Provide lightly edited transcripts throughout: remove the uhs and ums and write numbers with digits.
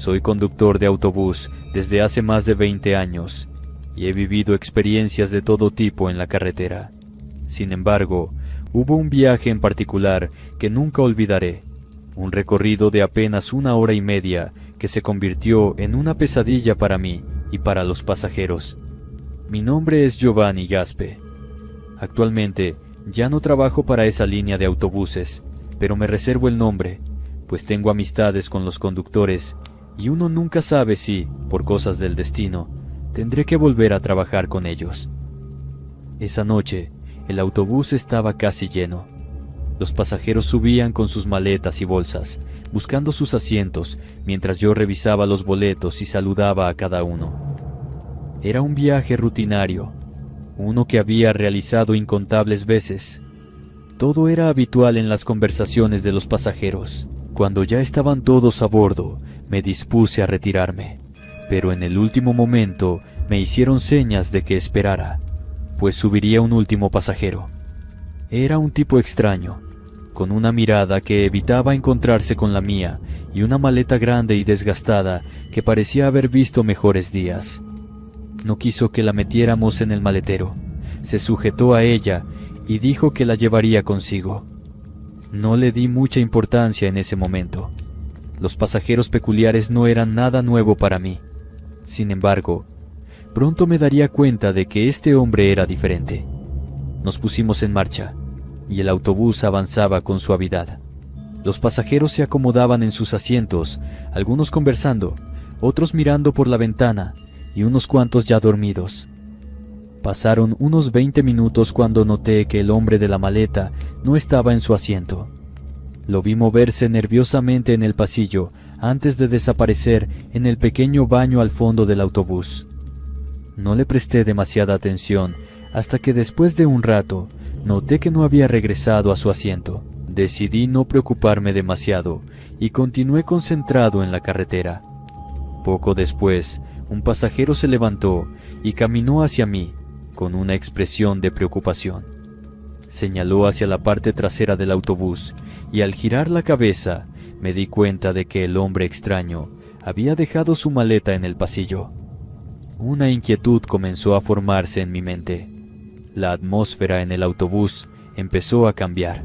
Soy conductor de autobús desde hace más de 20 años y he vivido experiencias de todo tipo en la carretera. Sin embargo, hubo un viaje en particular que nunca olvidaré, un recorrido de apenas 1 hora y media que se convirtió en una pesadilla para mí y para los pasajeros. Mi nombre es Giovanni Gaspe. Actualmente ya no trabajo para esa línea de autobuses, pero me reservo el nombre, pues tengo amistades con los conductores y uno nunca sabe si, por cosas del destino, tendré que volver a trabajar con ellos. Esa noche, el autobús estaba casi lleno. Los pasajeros subían con sus maletas y bolsas, buscando sus asientos, mientras yo revisaba los boletos y saludaba a cada uno. Era un viaje rutinario, uno que había realizado incontables veces. Todo era habitual en las conversaciones de los pasajeros. Cuando ya estaban todos a bordo, me dispuse a retirarme, pero en el último momento me hicieron señas de que esperara, pues subiría un último pasajero. Era un tipo extraño, con una mirada que evitaba encontrarse con la mía y una maleta grande y desgastada que parecía haber visto mejores días. No quiso que la metiéramos en el maletero, se sujetó a ella y dijo que la llevaría consigo. No le di mucha importancia en ese momento. Los pasajeros peculiares no eran nada nuevo para mí. Sin embargo, pronto me daría cuenta de que este hombre era diferente. Nos pusimos en marcha, y el autobús avanzaba con suavidad. Los pasajeros se acomodaban en sus asientos, algunos conversando, otros mirando por la ventana, y unos cuantos ya dormidos. Pasaron unos 20 minutos cuando noté que el hombre de la maleta no estaba en su asiento. Lo vi moverse nerviosamente en el pasillo antes de desaparecer en el pequeño baño al fondo del autobús. No le presté demasiada atención hasta que después de un rato noté que no había regresado a su asiento. Decidí no preocuparme demasiado y continué concentrado en la carretera. Poco después, un pasajero se levantó y caminó hacia mí con una expresión de preocupación. Señaló hacia la parte trasera del autobús y al girar la cabeza me di cuenta de que el hombre extraño había dejado su maleta en el pasillo. Una inquietud comenzó a formarse en mi mente. La atmósfera en el autobús empezó a cambiar.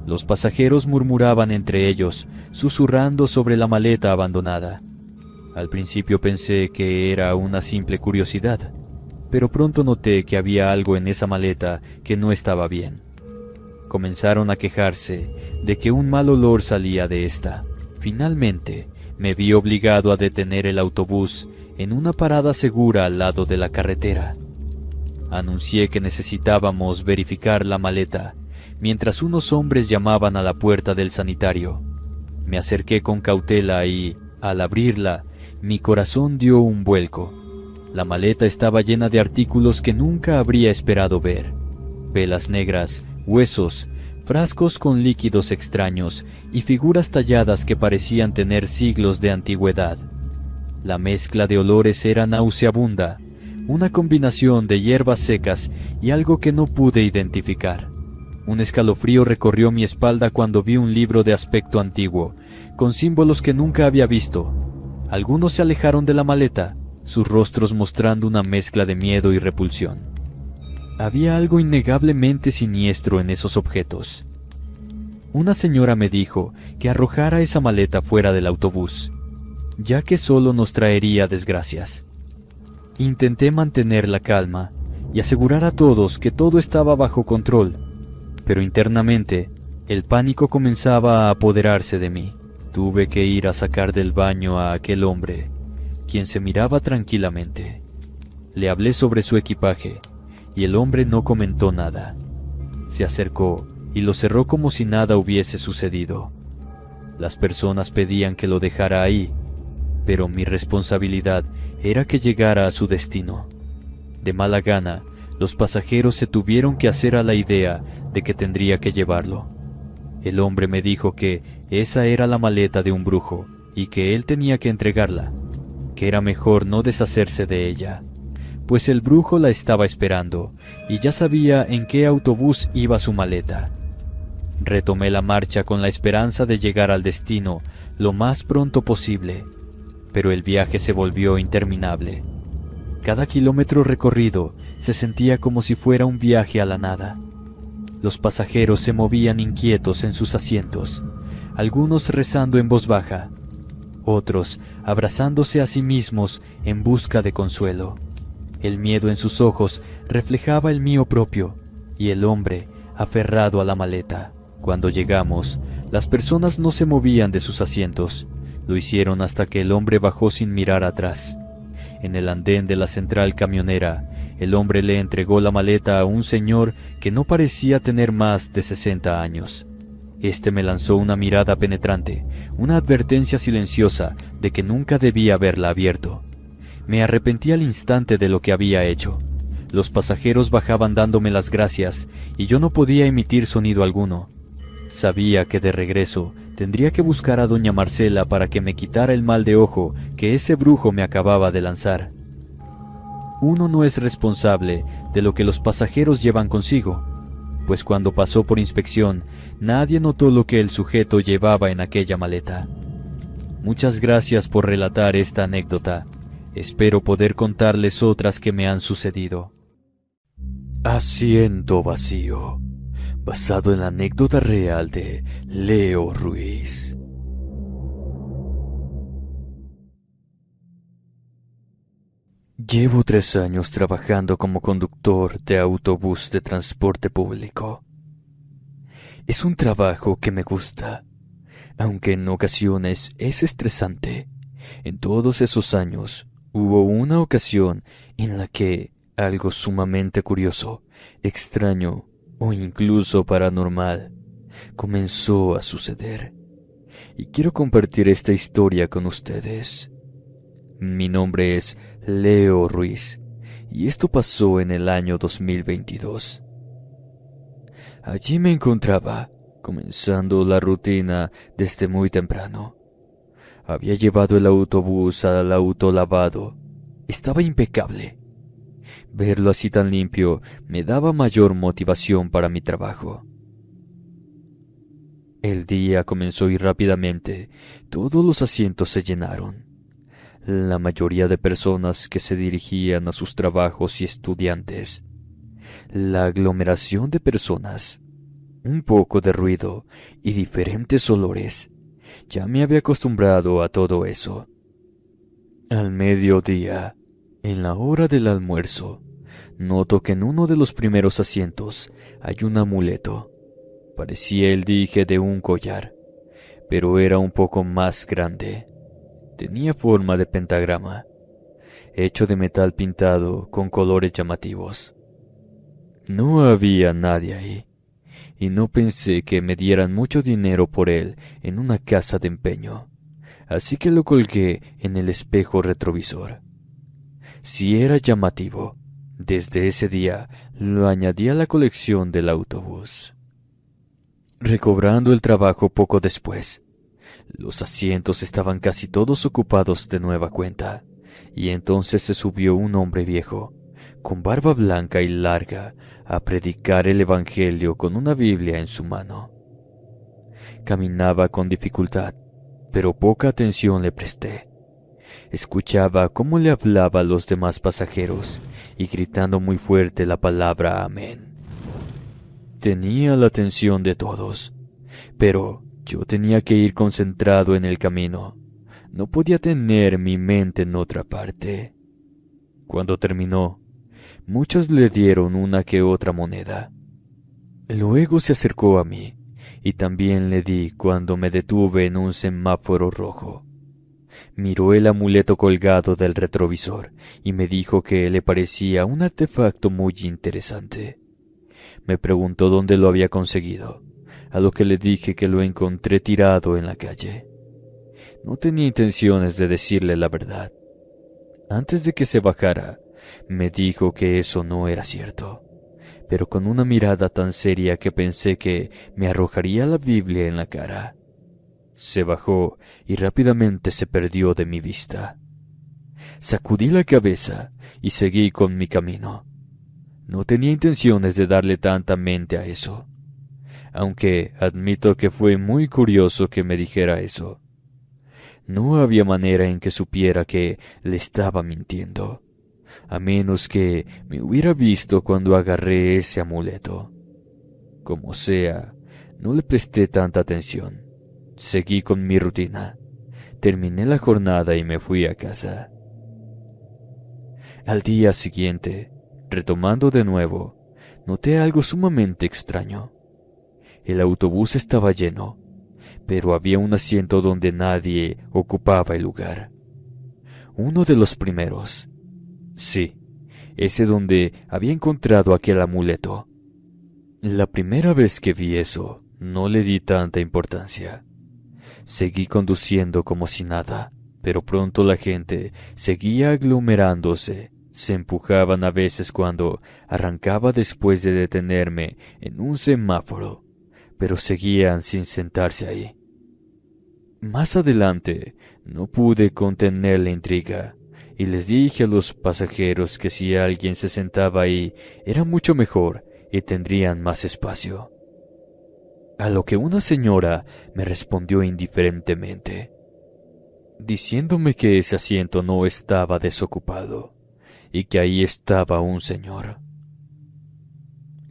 Los pasajeros murmuraban entre ellos, susurrando sobre la maleta abandonada. Al principio pensé que era una simple curiosidad, pero pronto noté que había algo en esa maleta que no estaba bien. Comenzaron a quejarse de que un mal olor salía de esta. Finalmente, me vi obligado a detener el autobús en una parada segura al lado de la carretera. Anuncié que necesitábamos verificar la maleta, mientras unos hombres llamaban a la puerta del sanitario. Me acerqué con cautela y, al abrirla, mi corazón dio un vuelco. La maleta estaba llena de artículos que nunca habría esperado ver. Velas negras, huesos, frascos con líquidos extraños y figuras talladas que parecían tener siglos de antigüedad. La mezcla de olores era nauseabunda, una combinación de hierbas secas y algo que no pude identificar. Un escalofrío recorrió mi espalda cuando vi un libro de aspecto antiguo, con símbolos que nunca había visto. Algunos se alejaron de la maleta, sus rostros mostrando una mezcla de miedo y repulsión. Había algo innegablemente siniestro en esos objetos. Una señora me dijo que arrojara esa maleta fuera del autobús, ya que solo nos traería desgracias. Intenté mantener la calma y asegurar a todos que todo estaba bajo control, pero internamente el pánico comenzaba a apoderarse de mí. Tuve que ir a sacar del baño a aquel hombre, quien se miraba tranquilamente. Le hablé sobre su equipaje, y el hombre no comentó nada. Se acercó y lo cerró como si nada hubiese sucedido. Las personas pedían que lo dejara ahí, pero mi responsabilidad era que llegara a su destino. De mala gana, los pasajeros se tuvieron que hacer a la idea de que tendría que llevarlo. El hombre me dijo que esa era la maleta de un brujo y que él tenía que entregarla, que era mejor no deshacerse de ella, pues el brujo la estaba esperando y ya sabía en qué autobús iba su maleta. Retomé la marcha con la esperanza de llegar al destino lo más pronto posible, pero el viaje se volvió interminable. Cada kilómetro recorrido se sentía como si fuera un viaje a la nada. Los pasajeros se movían inquietos en sus asientos, algunos rezando en voz baja, otros abrazándose a sí mismos en busca de consuelo. El miedo en sus ojos reflejaba el mío propio, y el hombre aferrado a la maleta. Cuando llegamos, las personas no se movían de sus asientos. Lo hicieron hasta que el hombre bajó sin mirar atrás. En el andén de la central camionera, el hombre le entregó la maleta a un señor que no parecía tener más de 60 años. Este me lanzó una mirada penetrante, una advertencia silenciosa de que nunca debía haberla abierto. Me arrepentí al instante de lo que había hecho. Los pasajeros bajaban dándome las gracias y yo no podía emitir sonido alguno. Sabía que de regreso tendría que buscar a doña Marcela para que me quitara el mal de ojo que ese brujo me acababa de lanzar. Uno no es responsable de lo que los pasajeros llevan consigo, pues cuando pasó por inspección, nadie notó lo que el sujeto llevaba en aquella maleta. Muchas gracias por relatar esta anécdota. Espero poder contarles otras que me han sucedido. Asiento vacío, basado en la anécdota real de Leo Ruiz. Llevo 3 años trabajando como conductor de autobús de transporte público. Es un trabajo que me gusta, aunque en ocasiones es estresante. En todos esos años hubo una ocasión en la que algo sumamente curioso, extraño o incluso paranormal comenzó a suceder. Y quiero compartir esta historia con ustedes. Mi nombre es Leo Ruiz, y esto pasó en el año 2022. Allí me encontraba, comenzando la rutina desde muy temprano. Había llevado el autobús al autolavado. Estaba impecable. Verlo así tan limpio me daba mayor motivación para mi trabajo. El día comenzó y rápidamente todos los asientos se llenaron. La mayoría de personas que se dirigían a sus trabajos y estudiantes. La aglomeración de personas, un poco de ruido y diferentes olores. Ya me había acostumbrado a todo eso. Al mediodía, en la hora del almuerzo, noto que en uno de los primeros asientos hay un amuleto. Parecía el dije de un collar, pero era un poco más grande. Tenía forma de pentagrama, hecho de metal pintado con colores llamativos. No había nadie ahí, y no pensé que me dieran mucho dinero por él en una casa de empeño, así que lo colgué en el espejo retrovisor. Si era llamativo, desde ese día lo añadí a la colección del autobús. Recobrando el trabajo poco después, los asientos estaban casi todos ocupados de nueva cuenta, y entonces se subió un hombre viejo, con barba blanca y larga, a predicar el Evangelio con una Biblia en su mano. Caminaba con dificultad, pero poca atención le presté. Escuchaba cómo le hablaba a los demás pasajeros, y gritando muy fuerte la palabra amén. Tenía la atención de todos, pero yo tenía que ir concentrado en el camino. No podía tener mi mente en otra parte. Cuando terminó, muchos le dieron una que otra moneda. Luego se acercó a mí, y también le di cuando me detuve en un semáforo rojo. Miró el amuleto colgado del retrovisor y me dijo que le parecía un artefacto muy interesante. Me preguntó dónde lo había conseguido, a lo que le dije que lo encontré tirado en la calle. No tenía intenciones de decirle la verdad. Antes de que se bajara, me dijo que eso no era cierto, pero con una mirada tan seria que pensé que me arrojaría la Biblia en la cara. Se bajó y rápidamente se perdió de mi vista. Sacudí la cabeza y seguí con mi camino. No tenía intenciones de darle tanta mente a eso, aunque admito que fue muy curioso que me dijera eso. No había manera en que supiera que le estaba mintiendo, a menos que me hubiera visto cuando agarré ese amuleto. Como sea, no le presté tanta atención. Seguí con mi rutina. Terminé la jornada y me fui a casa. Al día siguiente, retomando de nuevo, noté algo sumamente extraño. El autobús estaba lleno, pero había un asiento donde nadie ocupaba el lugar. Uno de los primeros. Sí, ese donde había encontrado aquel amuleto. La primera vez que vi eso, no le di tanta importancia. Seguí conduciendo como si nada, pero pronto la gente seguía aglomerándose. Se empujaban a veces cuando arrancaba después de detenerme en un semáforo, pero seguían sin sentarse ahí. Más adelante no pude contener la intriga y les dije a los pasajeros que si alguien se sentaba ahí era mucho mejor y tendrían más espacio. A lo que una señora me respondió indiferentemente, diciéndome que ese asiento no estaba desocupado y que ahí estaba un señor.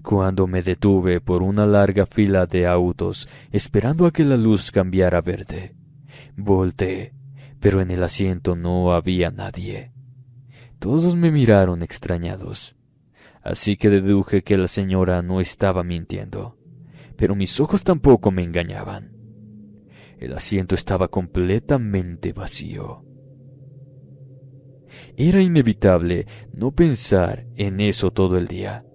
Cuando me detuve por una larga fila de autos esperando a que la luz cambiara a verde, volteé, pero en el asiento no había nadie. Todos me miraron extrañados, así que deduje que la señora no estaba mintiendo. Pero mis ojos tampoco me engañaban. El asiento estaba completamente vacío. Era inevitable no pensar en eso todo el día.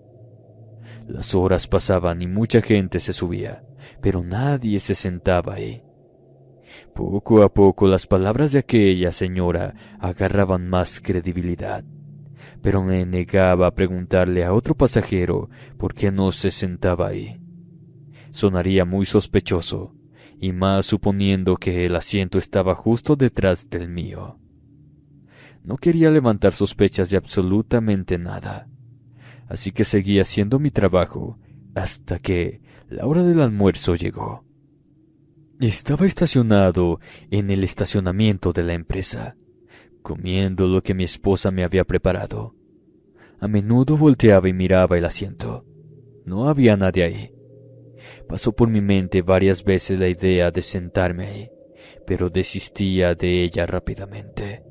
Las horas pasaban y mucha gente se subía, pero nadie se sentaba ahí. Poco a poco las palabras de aquella señora agarraban más credibilidad, pero me negaba a preguntarle a otro pasajero por qué no se sentaba ahí. Sonaría muy sospechoso, y más suponiendo que el asiento estaba justo detrás del mío. No quería levantar sospechas de absolutamente nada, así que seguí haciendo mi trabajo hasta que la hora del almuerzo llegó. Estaba estacionado en el estacionamiento de la empresa, comiendo lo que mi esposa me había preparado. A menudo volteaba y miraba el asiento. No había nadie ahí. Pasó por mi mente varias veces la idea de sentarme ahí, pero desistía de ella rápidamente.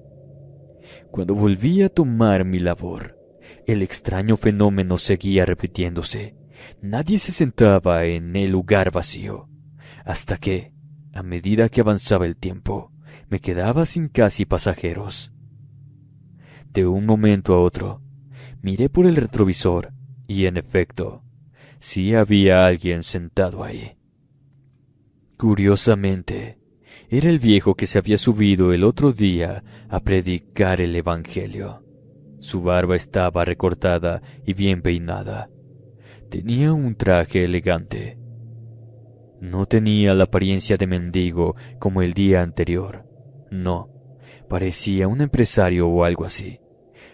Cuando volví a tomar mi labor, el extraño fenómeno seguía repitiéndose. Nadie se sentaba en el lugar vacío, hasta que, a medida que avanzaba el tiempo, me quedaba sin casi pasajeros. De un momento a otro, miré por el retrovisor y, en efecto, sí había alguien sentado ahí. Curiosamente, era el viejo que se había subido el otro día a predicar el Evangelio. Su barba estaba recortada y bien peinada. Tenía un traje elegante. No tenía la apariencia de mendigo como el día anterior. No, parecía un empresario o algo así.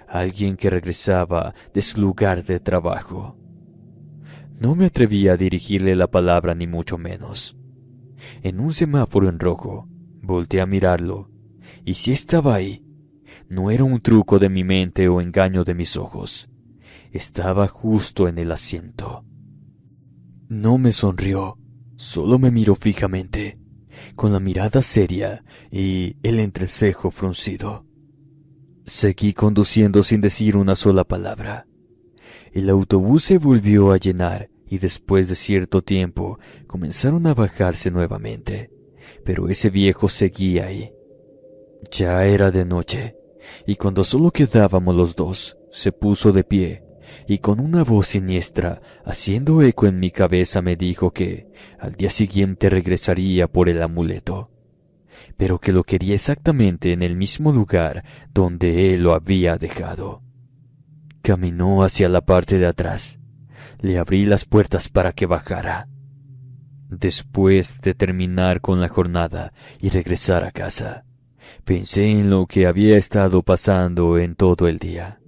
Alguien que regresaba de su lugar de trabajo. No me atreví a dirigirle la palabra ni mucho menos. En un semáforo en rojo, volteé a mirarlo, y si estaba ahí, no era un truco de mi mente o engaño de mis ojos. Estaba justo en el asiento. No me sonrió, solo me miró fijamente, con la mirada seria y el entrecejo fruncido. Seguí conduciendo sin decir una sola palabra. El autobús se volvió a llenar y después de cierto tiempo comenzaron a bajarse nuevamente, pero ese viejo seguía ahí. Ya era de noche, y cuando solo quedábamos los dos, se puso de pie, y con una voz siniestra, haciendo eco en mi cabeza, me dijo que al día siguiente regresaría por el amuleto, pero que lo quería exactamente en el mismo lugar donde él lo había dejado. Caminó hacia la parte de atrás. Le abrí las puertas para que bajara. Después de terminar con la jornada y regresar a casa, pensé en lo que había estado pasando en todo el día.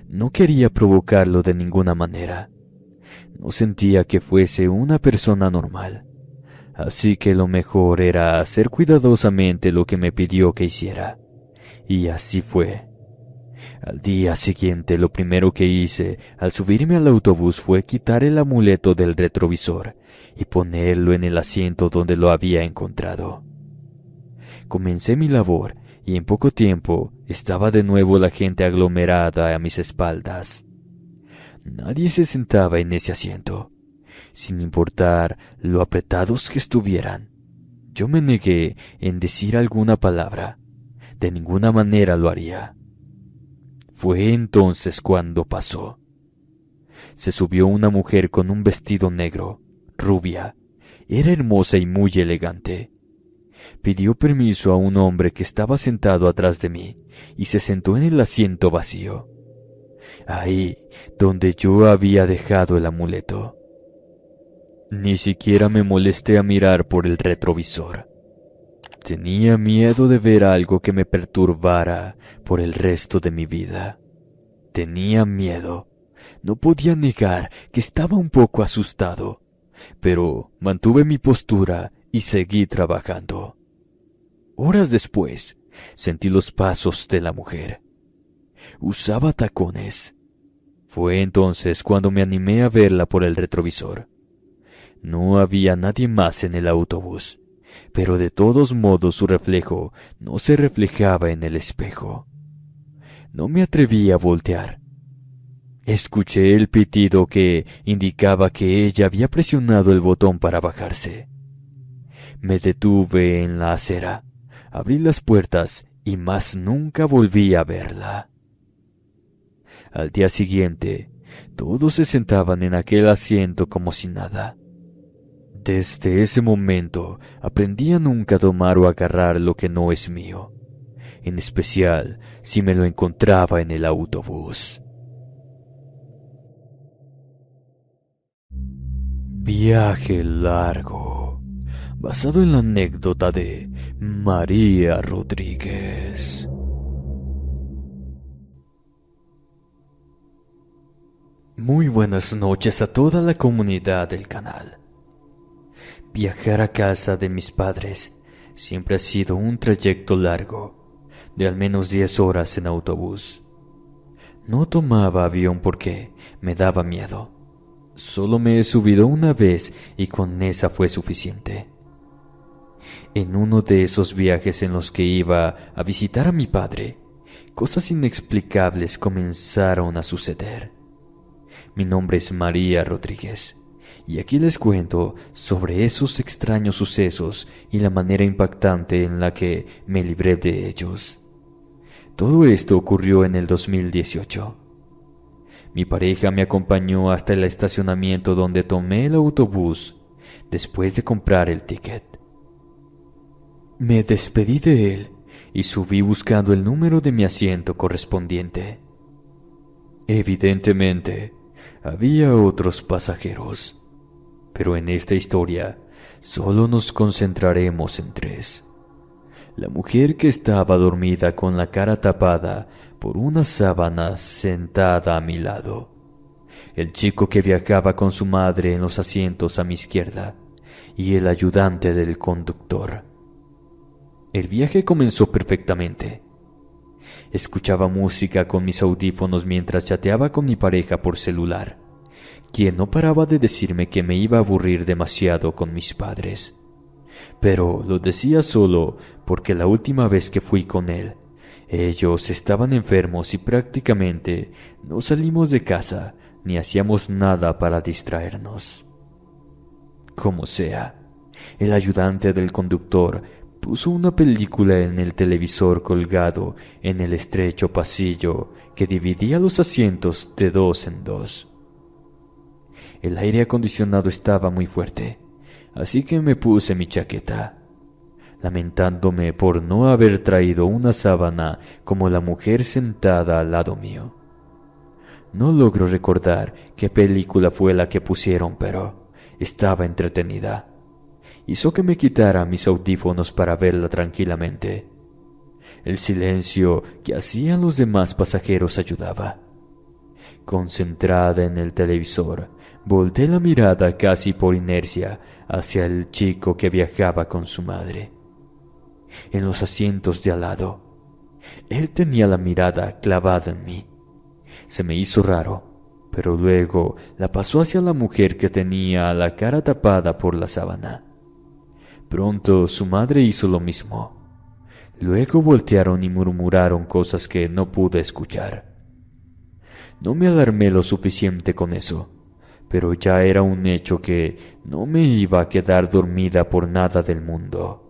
No quería provocarlo de ninguna manera. No sentía que fuese una persona normal, así que lo mejor era hacer cuidadosamente lo que me pidió que hiciera. Y así fue. Al día siguiente, lo primero que hice al subirme al autobús fue quitar el amuleto del retrovisor y ponerlo en el asiento donde lo había encontrado. Comencé mi labor y en poco tiempo estaba de nuevo la gente aglomerada a mis espaldas. Nadie se sentaba en ese asiento, sin importar lo apretados que estuvieran. Yo me negué en decir alguna palabra. De ninguna manera lo haría. Fue entonces cuando pasó. Se subió una mujer con un vestido negro, rubia. Era hermosa y muy elegante. Pidió permiso a un hombre que estaba sentado atrás de mí y se sentó en el asiento vacío, ahí donde yo había dejado el amuleto. Ni siquiera me molesté a mirar por el retrovisor. Tenía miedo de ver algo que me perturbara por el resto de mi vida. Tenía miedo. No podía negar que estaba un poco asustado, pero mantuve mi postura y seguí trabajando. Horas después, sentí los pasos de la mujer. Usaba tacones. Fue entonces cuando me animé a verla por el retrovisor. No había nadie más en el autobús, pero de todos modos su reflejo no se reflejaba en el espejo. No me atreví a voltear. Escuché el pitido que indicaba que ella había presionado el botón para bajarse. Me detuve en la acera, abrí las puertas y más nunca volví a verla. Al día siguiente, todos se sentaban en aquel asiento como si nada. Desde ese momento aprendí a nunca tomar o agarrar lo que no es mío, en especial si me lo encontraba en el autobús. Viaje largo, basado en la anécdota de María Rodríguez. Muy buenas noches a toda la comunidad del canal. Viajar a casa de mis padres siempre ha sido un trayecto largo, de al menos 10 horas en autobús. No tomaba avión porque me daba miedo. Solo me he subido una vez y con esa fue suficiente. En uno de esos viajes en los que iba a visitar a mi padre, cosas inexplicables comenzaron a suceder. Mi nombre es María Rodríguez, y aquí les cuento sobre esos extraños sucesos y la manera impactante en la que me libré de ellos. Todo esto ocurrió en el 2018. Mi pareja me acompañó hasta el estacionamiento donde tomé el autobús después de comprar el ticket. Me despedí de él y subí buscando el número de mi asiento correspondiente. Evidentemente, había otros pasajeros, pero en esta historia solo nos concentraremos en 3. La mujer que estaba dormida con la cara tapada por una sábana sentada a mi lado. El chico que viajaba con su madre en los asientos a mi izquierda. Y el ayudante del conductor. El viaje comenzó perfectamente. Escuchaba música con mis audífonos mientras chateaba con mi pareja por celular, quien no paraba de decirme que me iba a aburrir demasiado con mis padres. Pero lo decía solo porque la última vez que fui con él, ellos estaban enfermos y prácticamente no salimos de casa ni hacíamos nada para distraernos. Como sea, el ayudante del conductor puso una película en el televisor colgado en el estrecho pasillo que dividía los asientos de 2 en 2. El aire acondicionado estaba muy fuerte, así que me puse mi chaqueta, lamentándome por no haber traído una sábana como la mujer sentada al lado mío. No logro recordar qué película fue la que pusieron, pero estaba entretenida. Hizo que me quitara mis audífonos para verla tranquilamente. El silencio que hacían los demás pasajeros ayudaba. Concentrada en el televisor, Volté la mirada casi por inercia hacia el chico que viajaba con su madre. En los asientos de al lado, él tenía la mirada clavada en mí. Se me hizo raro, pero luego la pasó hacia la mujer que tenía la cara tapada por la sábana. Pronto su madre hizo lo mismo. Luego voltearon y murmuraron cosas que no pude escuchar. No me alarmé lo suficiente con eso, pero ya era un hecho que no me iba a quedar dormida por nada del mundo.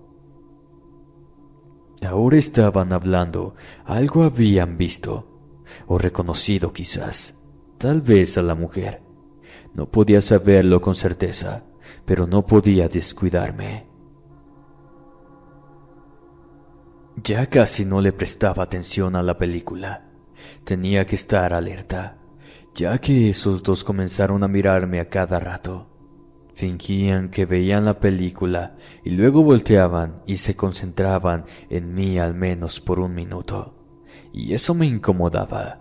Ahora estaban hablando, algo habían visto, o reconocido quizás, tal vez a la mujer. No podía saberlo con certeza, pero no podía descuidarme. Ya casi no le prestaba atención a la película. Tenía que estar alerta, ya que esos dos comenzaron a mirarme a cada rato. Fingían que veían la película y luego volteaban y se concentraban en mí al menos por un minuto, y eso me incomodaba.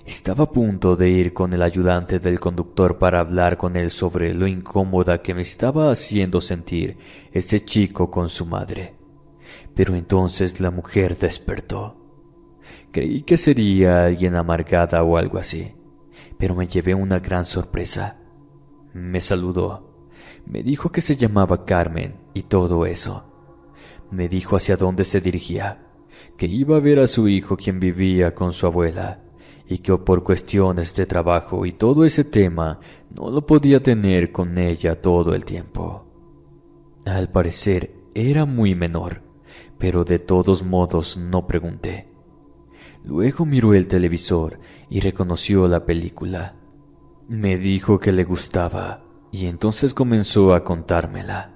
Estaba a punto de ir con el ayudante del conductor para hablar con él sobre lo incómoda que me estaba haciendo sentir ese chico con su madre. Pero entonces la mujer despertó. Creí que sería alguien amargada o algo así, pero me llevé una gran sorpresa. Me saludó, me dijo que se llamaba Carmen y todo eso. Me dijo hacia dónde se dirigía, que iba a ver a su hijo quien vivía con su abuela, y que por cuestiones de trabajo y todo ese tema no lo podía tener con ella todo el tiempo. Al parecer era muy menor, pero de todos modos no pregunté. Luego miró el televisor y reconoció la película. Me dijo que le gustaba y entonces comenzó a contármela.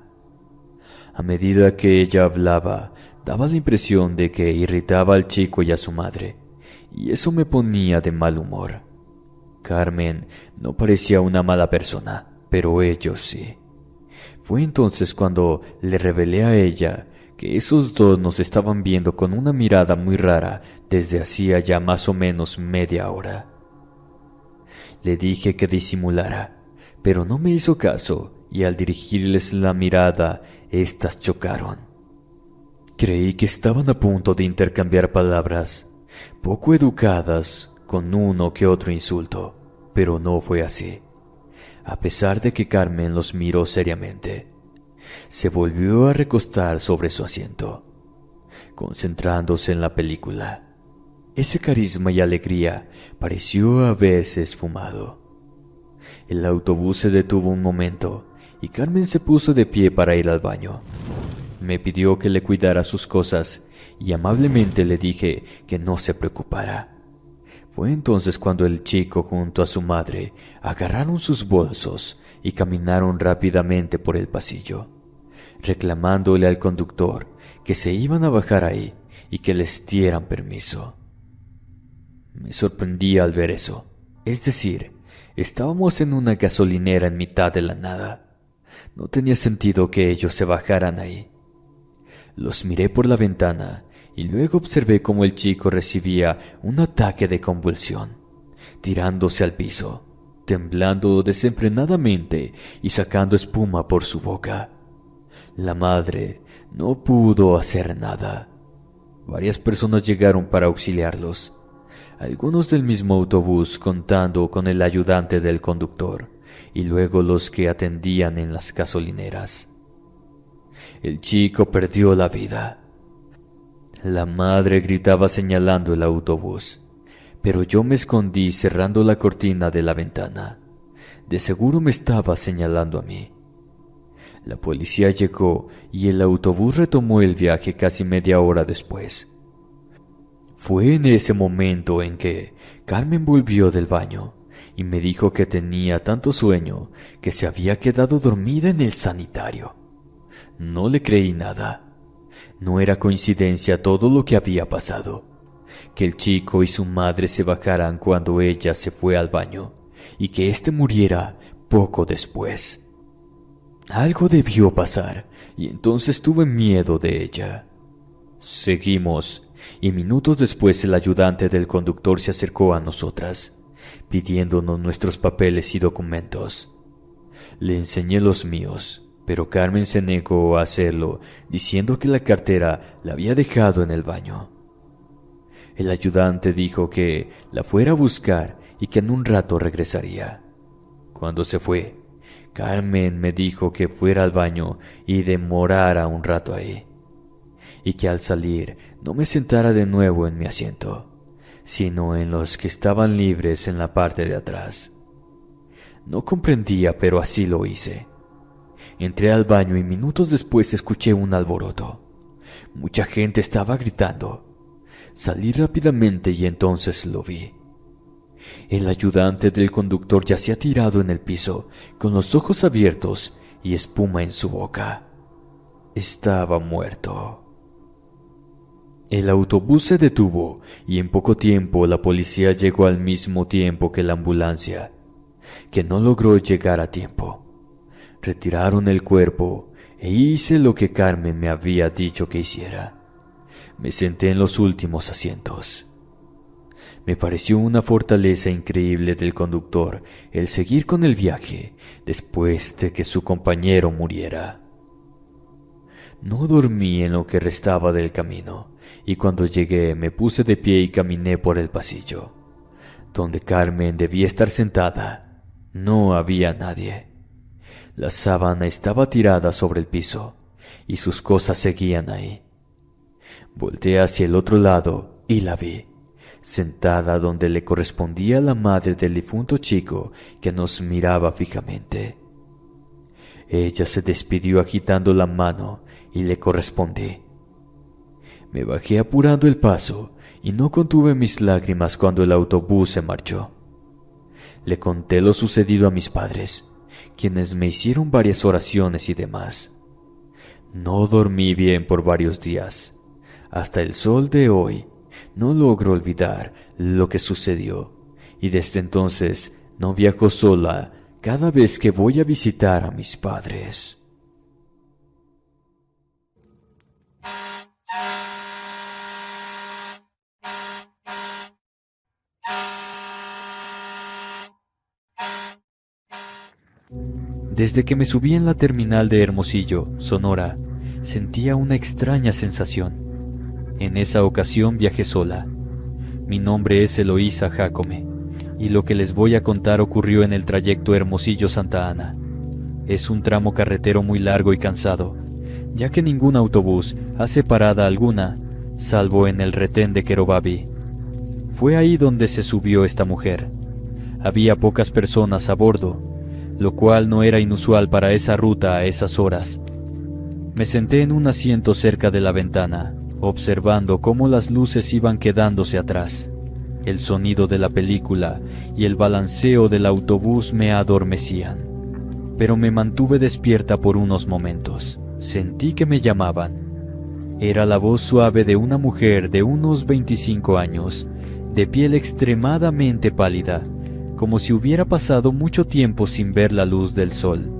A medida que ella hablaba, daba la impresión de que irritaba al chico y a su madre, y eso me ponía de mal humor. Carmen no parecía una mala persona, pero ellos sí. Fue entonces cuando le revelé a ella que esos dos nos estaban viendo con una mirada muy rara desde hacía ya más o menos media hora. Le dije que disimulara, pero no me hizo caso y al dirigirles la mirada, éstas chocaron. Creí que estaban a punto de intercambiar palabras, poco educadas, con uno que otro insulto, pero no fue así. A pesar de que Carmen los miró seriamente, se volvió a recostar sobre su asiento, concentrándose en la película. Ese carisma y alegría pareció haberse esfumado. El autobús se detuvo un momento y Carmen se puso de pie para ir al baño. Me pidió que le cuidara sus cosas y amablemente le dije que no se preocupara. Fue entonces cuando el chico junto a su madre agarraron sus bolsos y caminaron rápidamente por el pasillo, reclamándole al conductor que se iban a bajar ahí y que les dieran permiso. Me sorprendí al ver eso. Es decir, estábamos en una gasolinera en mitad de la nada. No tenía sentido que ellos se bajaran ahí. Los miré por la ventana y luego observé cómo el chico recibía un ataque de convulsión, tirándose al piso, temblando desenfrenadamente y sacando espuma por su boca. La madre no pudo hacer nada. Varias personas llegaron para auxiliarlos, algunos del mismo autobús contando con el ayudante del conductor y luego los que atendían en las gasolineras. El chico perdió la vida. La madre gritaba señalando el autobús, pero yo me escondí cerrando la cortina de la ventana. De seguro me estaba señalando a mí. La policía llegó y el autobús retomó el viaje casi media hora después. Fue en ese momento en que Carmen volvió del baño y me dijo que tenía tanto sueño que se había quedado dormida en el sanitario. No le creí nada. No era coincidencia todo lo que había pasado. Que el chico y su madre se bajaran cuando ella se fue al baño y que éste muriera poco después. Algo debió pasar y entonces tuve miedo de ella. Seguimos y minutos después el ayudante del conductor se acercó a nosotras. pidiéndonos nuestros papeles y documentos. Le enseñé los míos, pero Carmen se negó a hacerlo, diciendo que la cartera la había dejado en el baño. El ayudante dijo que la fuera a buscar y que en un rato regresaría. Cuando se fue, Carmen me dijo que fuera al baño y demorara un rato ahí, y que al salir no me sentara de nuevo en mi asiento, sino en los que estaban libres en la parte de atrás. No comprendía, pero así lo hice. Entré al baño y minutos después escuché un alboroto. Mucha gente estaba gritando. Salí rápidamente y entonces lo vi. El ayudante del conductor yacía tirado en el piso, con los ojos abiertos y espuma en su boca. Estaba muerto. El autobús se detuvo y en poco tiempo la policía llegó al mismo tiempo que la ambulancia, que no logró llegar a tiempo. Retiraron el cuerpo e hice lo que Carmen me había dicho que hiciera. Me senté en los últimos asientos. Me pareció una fortaleza increíble del conductor el seguir con el viaje después de que su compañero muriera. No dormí en lo que restaba del camino, y cuando llegué me puse de pie y caminé por el pasillo. Donde Carmen debía estar sentada, no había nadie. La sábana estaba tirada sobre el piso, y sus cosas seguían ahí. Volteé hacia el otro lado y la vi, sentada donde le correspondía a la madre del difunto chico que nos miraba fijamente. Ella se despidió agitando la mano y le correspondí. Me bajé apurando el paso y no contuve mis lágrimas cuando el autobús se marchó. Le conté lo sucedido a mis padres, quienes me hicieron varias oraciones y demás. No dormí bien por varios días. Hasta el sol de hoy no logro olvidar lo que sucedió, y desde entonces no viajo sola cada vez que voy a visitar a mis padres. Desde que me subí en la terminal de Hermosillo, Sonora, sentía una extraña sensación. En esa ocasión viajé sola. Mi nombre es Eloísa Jácome, y lo que les voy a contar ocurrió en el trayecto Hermosillo-Santa Ana. Es un tramo carretero muy largo y cansado, ya que ningún autobús hace parada alguna, salvo en el retén de Querobabi. Fue ahí donde se subió esta mujer. Había pocas personas a bordo, lo cual no era inusual para esa ruta a esas horas. Me senté en un asiento cerca de la ventana, observando cómo las luces iban quedándose atrás. El sonido de la película y el balanceo del autobús me adormecían, pero me mantuve despierta por unos momentos. Sentí que me llamaban. Era la voz suave de una mujer de unos 25 años, de piel extremadamente pálida, como si hubiera pasado mucho tiempo sin ver la luz del sol.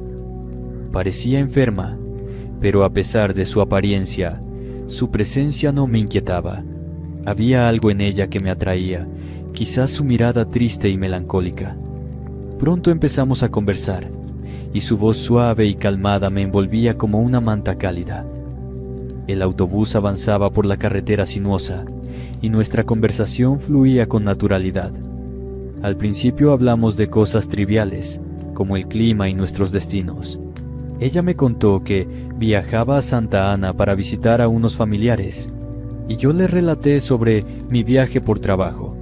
Parecía enferma, pero a pesar de su apariencia, su presencia no me inquietaba. Había algo en ella que me atraía, quizás su mirada triste y melancólica. Pronto empezamos a conversar, y su voz suave y calmada me envolvía como una manta cálida. El autobús avanzaba por la carretera sinuosa, y nuestra conversación fluía con naturalidad. Al principio hablamos de cosas triviales, como el clima y nuestros destinos. Ella me contó que viajaba a Santa Ana para visitar a unos familiares, y yo le relaté sobre mi viaje por trabajo.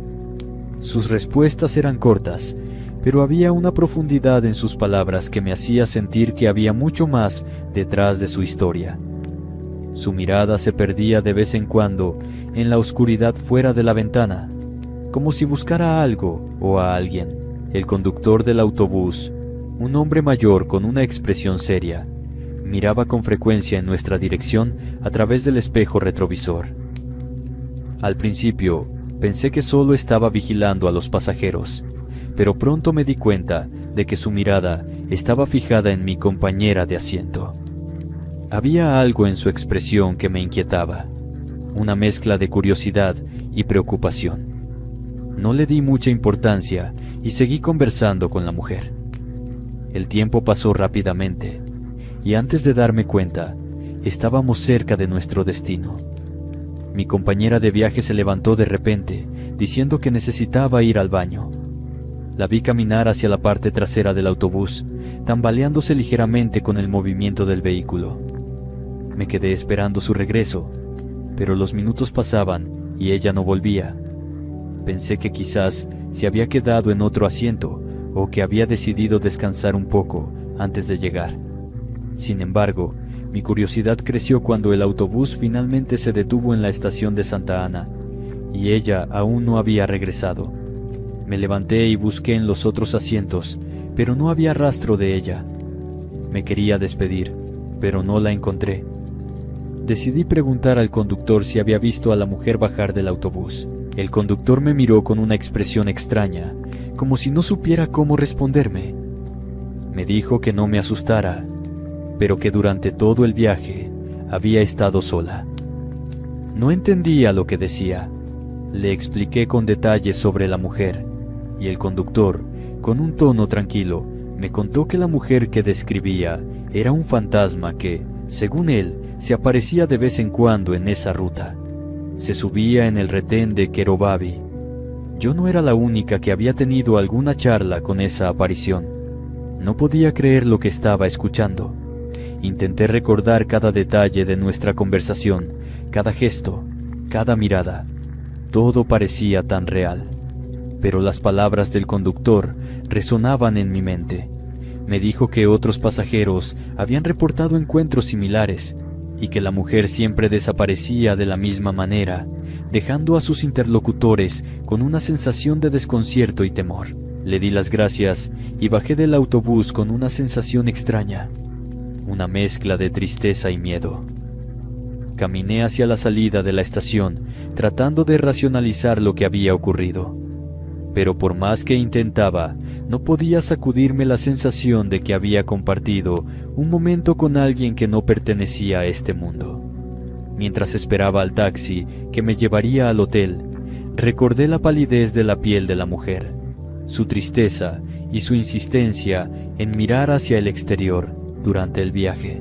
Sus respuestas eran cortas, pero había una profundidad en sus palabras que me hacía sentir que había mucho más detrás de su historia. Su mirada se perdía de vez en cuando en la oscuridad fuera de la ventana, como si buscara algo o a alguien. El conductor del autobús, un hombre mayor con una expresión seria, miraba con frecuencia en nuestra dirección a través del espejo retrovisor. Al principio, pensé que solo estaba vigilando a los pasajeros, pero pronto me di cuenta de que su mirada estaba fijada en mi compañera de asiento. Había algo en su expresión que me inquietaba, una mezcla de curiosidad y preocupación. No le di mucha importancia y seguí conversando con la mujer. El tiempo pasó rápidamente, y antes de darme cuenta, estábamos cerca de nuestro destino. Mi compañera de viaje se levantó de repente, diciendo que necesitaba ir al baño. La vi caminar hacia la parte trasera del autobús, tambaleándose ligeramente con el movimiento del vehículo. Me quedé esperando su regreso, pero los minutos pasaban y ella no volvía. Pensé que quizás se había quedado en otro asiento o que había decidido descansar un poco antes de llegar. Sin embargo, mi curiosidad creció cuando el autobús finalmente se detuvo en la estación de Santa Ana y ella aún no había regresado. Me levanté y busqué en los otros asientos, pero no había rastro de ella. Me quería despedir, pero no la encontré. Decidí preguntar al conductor si había visto a la mujer bajar del autobús. El conductor me miró con una expresión extraña, como si no supiera cómo responderme. Me dijo que no me asustara, pero que durante todo el viaje había estado sola. No entendía lo que decía. Le expliqué con detalles sobre la mujer, y el conductor, con un tono tranquilo, me contó que la mujer que describía era un fantasma que, según él, se aparecía de vez en cuando en esa ruta. Se subía en el retén de Querobabi. Yo no era la única que había tenido alguna charla con esa aparición. No podía creer lo que estaba escuchando. Intenté recordar cada detalle de nuestra conversación, cada gesto, cada mirada. Todo parecía tan real. Pero las palabras del conductor resonaban en mi mente. Me dijo que otros pasajeros habían reportado encuentros similares y que la mujer siempre desaparecía de la misma manera, dejando a sus interlocutores con una sensación de desconcierto y temor. Le di las gracias y bajé del autobús con una sensación extraña, una mezcla de tristeza y miedo. Caminé hacia la salida de la estación, tratando de racionalizar lo que había ocurrido. Pero por más que intentaba, no podía sacudirme la sensación de que había compartido un momento con alguien que no pertenecía a este mundo. Mientras esperaba al taxi que me llevaría al hotel, recordé la palidez de la piel de la mujer, su tristeza y su insistencia en mirar hacia el exterior durante el viaje.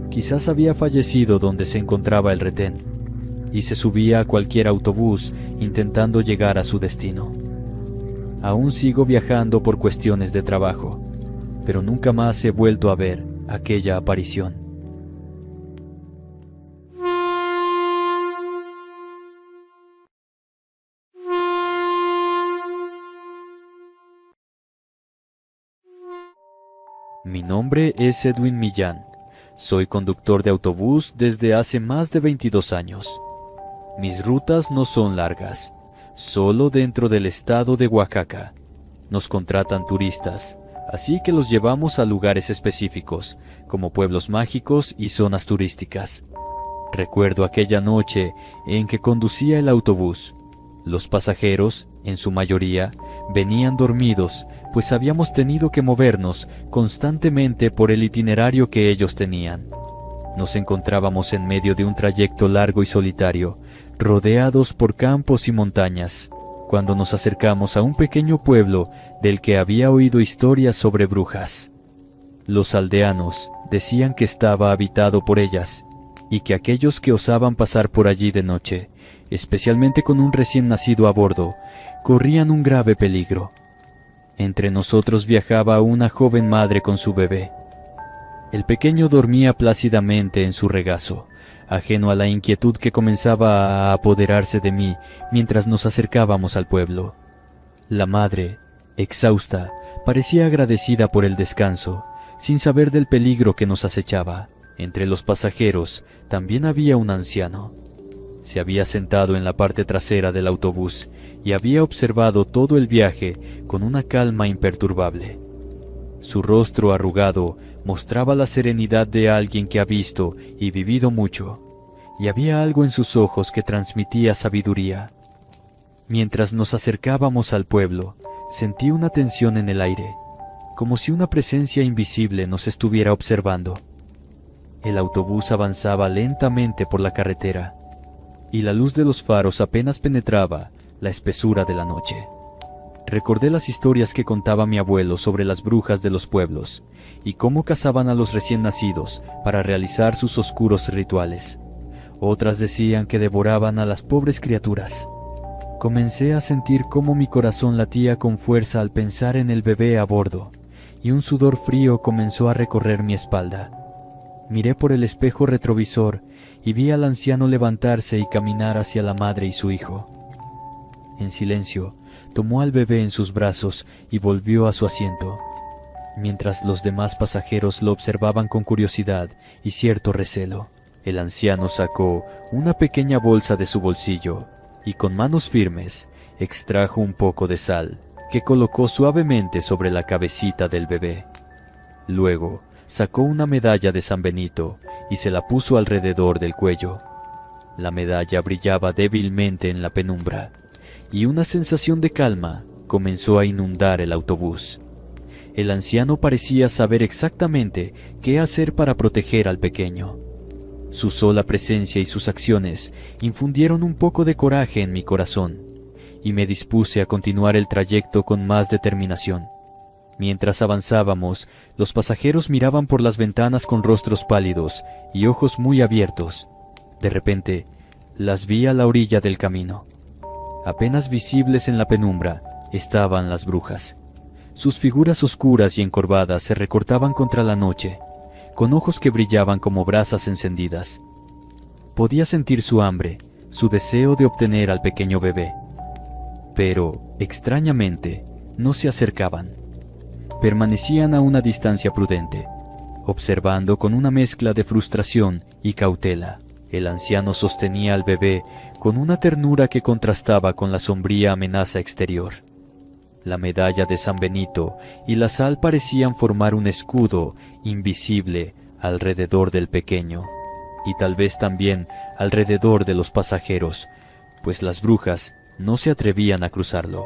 Quizás había fallecido donde se encontraba el retén, y se subía a cualquier autobús intentando llegar a su destino. Aún sigo viajando por cuestiones de trabajo, pero nunca más he vuelto a ver aquella aparición. Mi nombre es Edwin Millán. Soy conductor de autobús desde hace más de 22 años. Mis rutas no son largas, solo dentro del estado de Oaxaca. Nos contratan turistas, así que los llevamos a lugares específicos, como pueblos mágicos y zonas turísticas. Recuerdo aquella noche en que conducía el autobús. Los pasajeros, en su mayoría, venían dormidos, pues habíamos tenido que movernos constantemente por el itinerario que ellos tenían. Nos encontrábamos en medio de un trayecto largo y solitario, rodeados por campos y montañas, cuando nos acercamos a un pequeño pueblo del que había oído historias sobre brujas. Los aldeanos decían que estaba habitado por ellas, y que aquellos que osaban pasar por allí de noche, especialmente con un recién nacido a bordo, corrían un grave peligro. Entre nosotros viajaba una joven madre con su bebé. El pequeño dormía plácidamente en su regazo, ajeno a la inquietud que comenzaba a apoderarse de mí mientras nos acercábamos al pueblo. La madre, exhausta, parecía agradecida por el descanso, sin saber del peligro que nos acechaba. Entre los pasajeros también había un anciano. Se había sentado en la parte trasera del autobús y había observado todo el viaje con una calma imperturbable. Su rostro arrugado mostraba la serenidad de alguien que ha visto y vivido mucho, y había algo en sus ojos que transmitía sabiduría. Mientras nos acercábamos al pueblo, sentí una tensión en el aire, como si una presencia invisible nos estuviera observando. El autobús avanzaba lentamente por la carretera, y la luz de los faros apenas penetraba la espesura de la noche. Recordé las historias que contaba mi abuelo sobre las brujas de los pueblos y cómo cazaban a los recién nacidos para realizar sus oscuros rituales. Otras decían que devoraban a las pobres criaturas. Comencé a sentir cómo mi corazón latía con fuerza al pensar en el bebé a bordo, y un sudor frío comenzó a recorrer mi espalda. Miré por el espejo retrovisor y vi al anciano levantarse y caminar hacia la madre y su hijo. En silencio, tomó al bebé en sus brazos y volvió a su asiento, mientras los demás pasajeros lo observaban con curiosidad y cierto recelo. El anciano sacó una pequeña bolsa de su bolsillo y con manos firmes extrajo un poco de sal que colocó suavemente sobre la cabecita del bebé. Luego sacó una medalla de San Benito y se la puso alrededor del cuello. La medalla brillaba débilmente en la penumbra y una sensación de calma comenzó a inundar el autobús. El anciano parecía saber exactamente qué hacer para proteger al pequeño. Su sola presencia y sus acciones infundieron un poco de coraje en mi corazón, y me dispuse a continuar el trayecto con más determinación. Mientras avanzábamos, los pasajeros miraban por las ventanas con rostros pálidos y ojos muy abiertos. De repente, las vi a la orilla del camino. Apenas visibles en la penumbra estaban las brujas. Sus figuras oscuras y encorvadas se recortaban contra la noche, con ojos que brillaban como brasas encendidas. Podía sentir su hambre, su deseo de obtener al pequeño bebé. Pero, extrañamente, no se acercaban. Permanecían a una distancia prudente, observando con una mezcla de frustración y cautela. El anciano sostenía al bebé con una ternura que contrastaba con la sombría amenaza exterior. La medalla de San Benito y la sal parecían formar un escudo invisible alrededor del pequeño, y tal vez también alrededor de los pasajeros, pues las brujas no se atrevían a cruzarlo.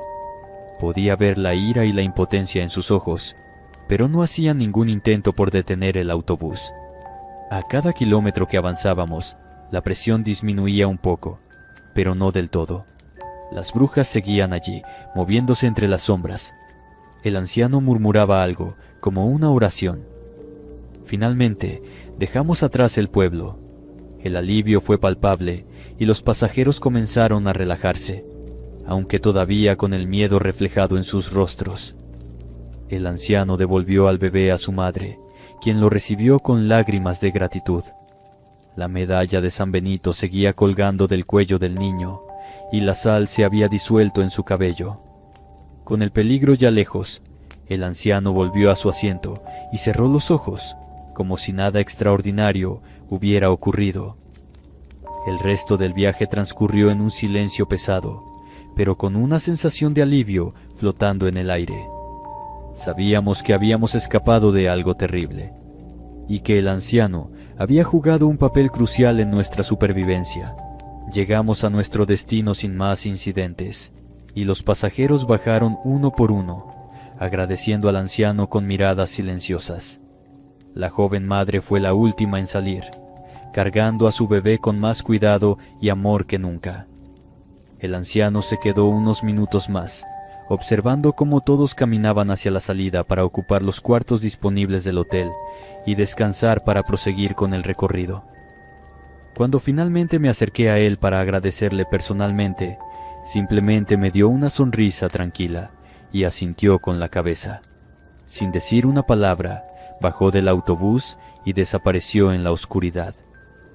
Podía ver la ira y la impotencia en sus ojos, pero no hacían ningún intento por detener el autobús. A cada kilómetro que avanzábamos, la presión disminuía un poco, pero no del todo. Las brujas seguían allí, moviéndose entre las sombras. El anciano murmuraba algo, como una oración. Finalmente, dejamos atrás el pueblo. El alivio fue palpable y los pasajeros comenzaron a relajarse, aunque todavía con el miedo reflejado en sus rostros. El anciano devolvió al bebé a su madre, quien lo recibió con lágrimas de gratitud. La medalla de San Benito seguía colgando del cuello del niño, y la sal se había disuelto en su cabello. Con el peligro ya lejos, el anciano volvió a su asiento y cerró los ojos, como si nada extraordinario hubiera ocurrido. El resto del viaje transcurrió en un silencio pesado, pero con una sensación de alivio flotando en el aire. Sabíamos que habíamos escapado de algo terrible, y que el anciano había jugado un papel crucial en nuestra supervivencia. Llegamos a nuestro destino sin más incidentes, y los pasajeros bajaron uno por uno, agradeciendo al anciano con miradas silenciosas. La joven madre fue la última en salir, cargando a su bebé con más cuidado y amor que nunca. El anciano se quedó unos minutos más, observando cómo todos caminaban hacia la salida para ocupar los cuartos disponibles del hotel y descansar para proseguir con el recorrido. Cuando finalmente me acerqué a él para agradecerle personalmente, simplemente me dio una sonrisa tranquila y asintió con la cabeza. Sin decir una palabra, bajó del autobús y desapareció en la oscuridad.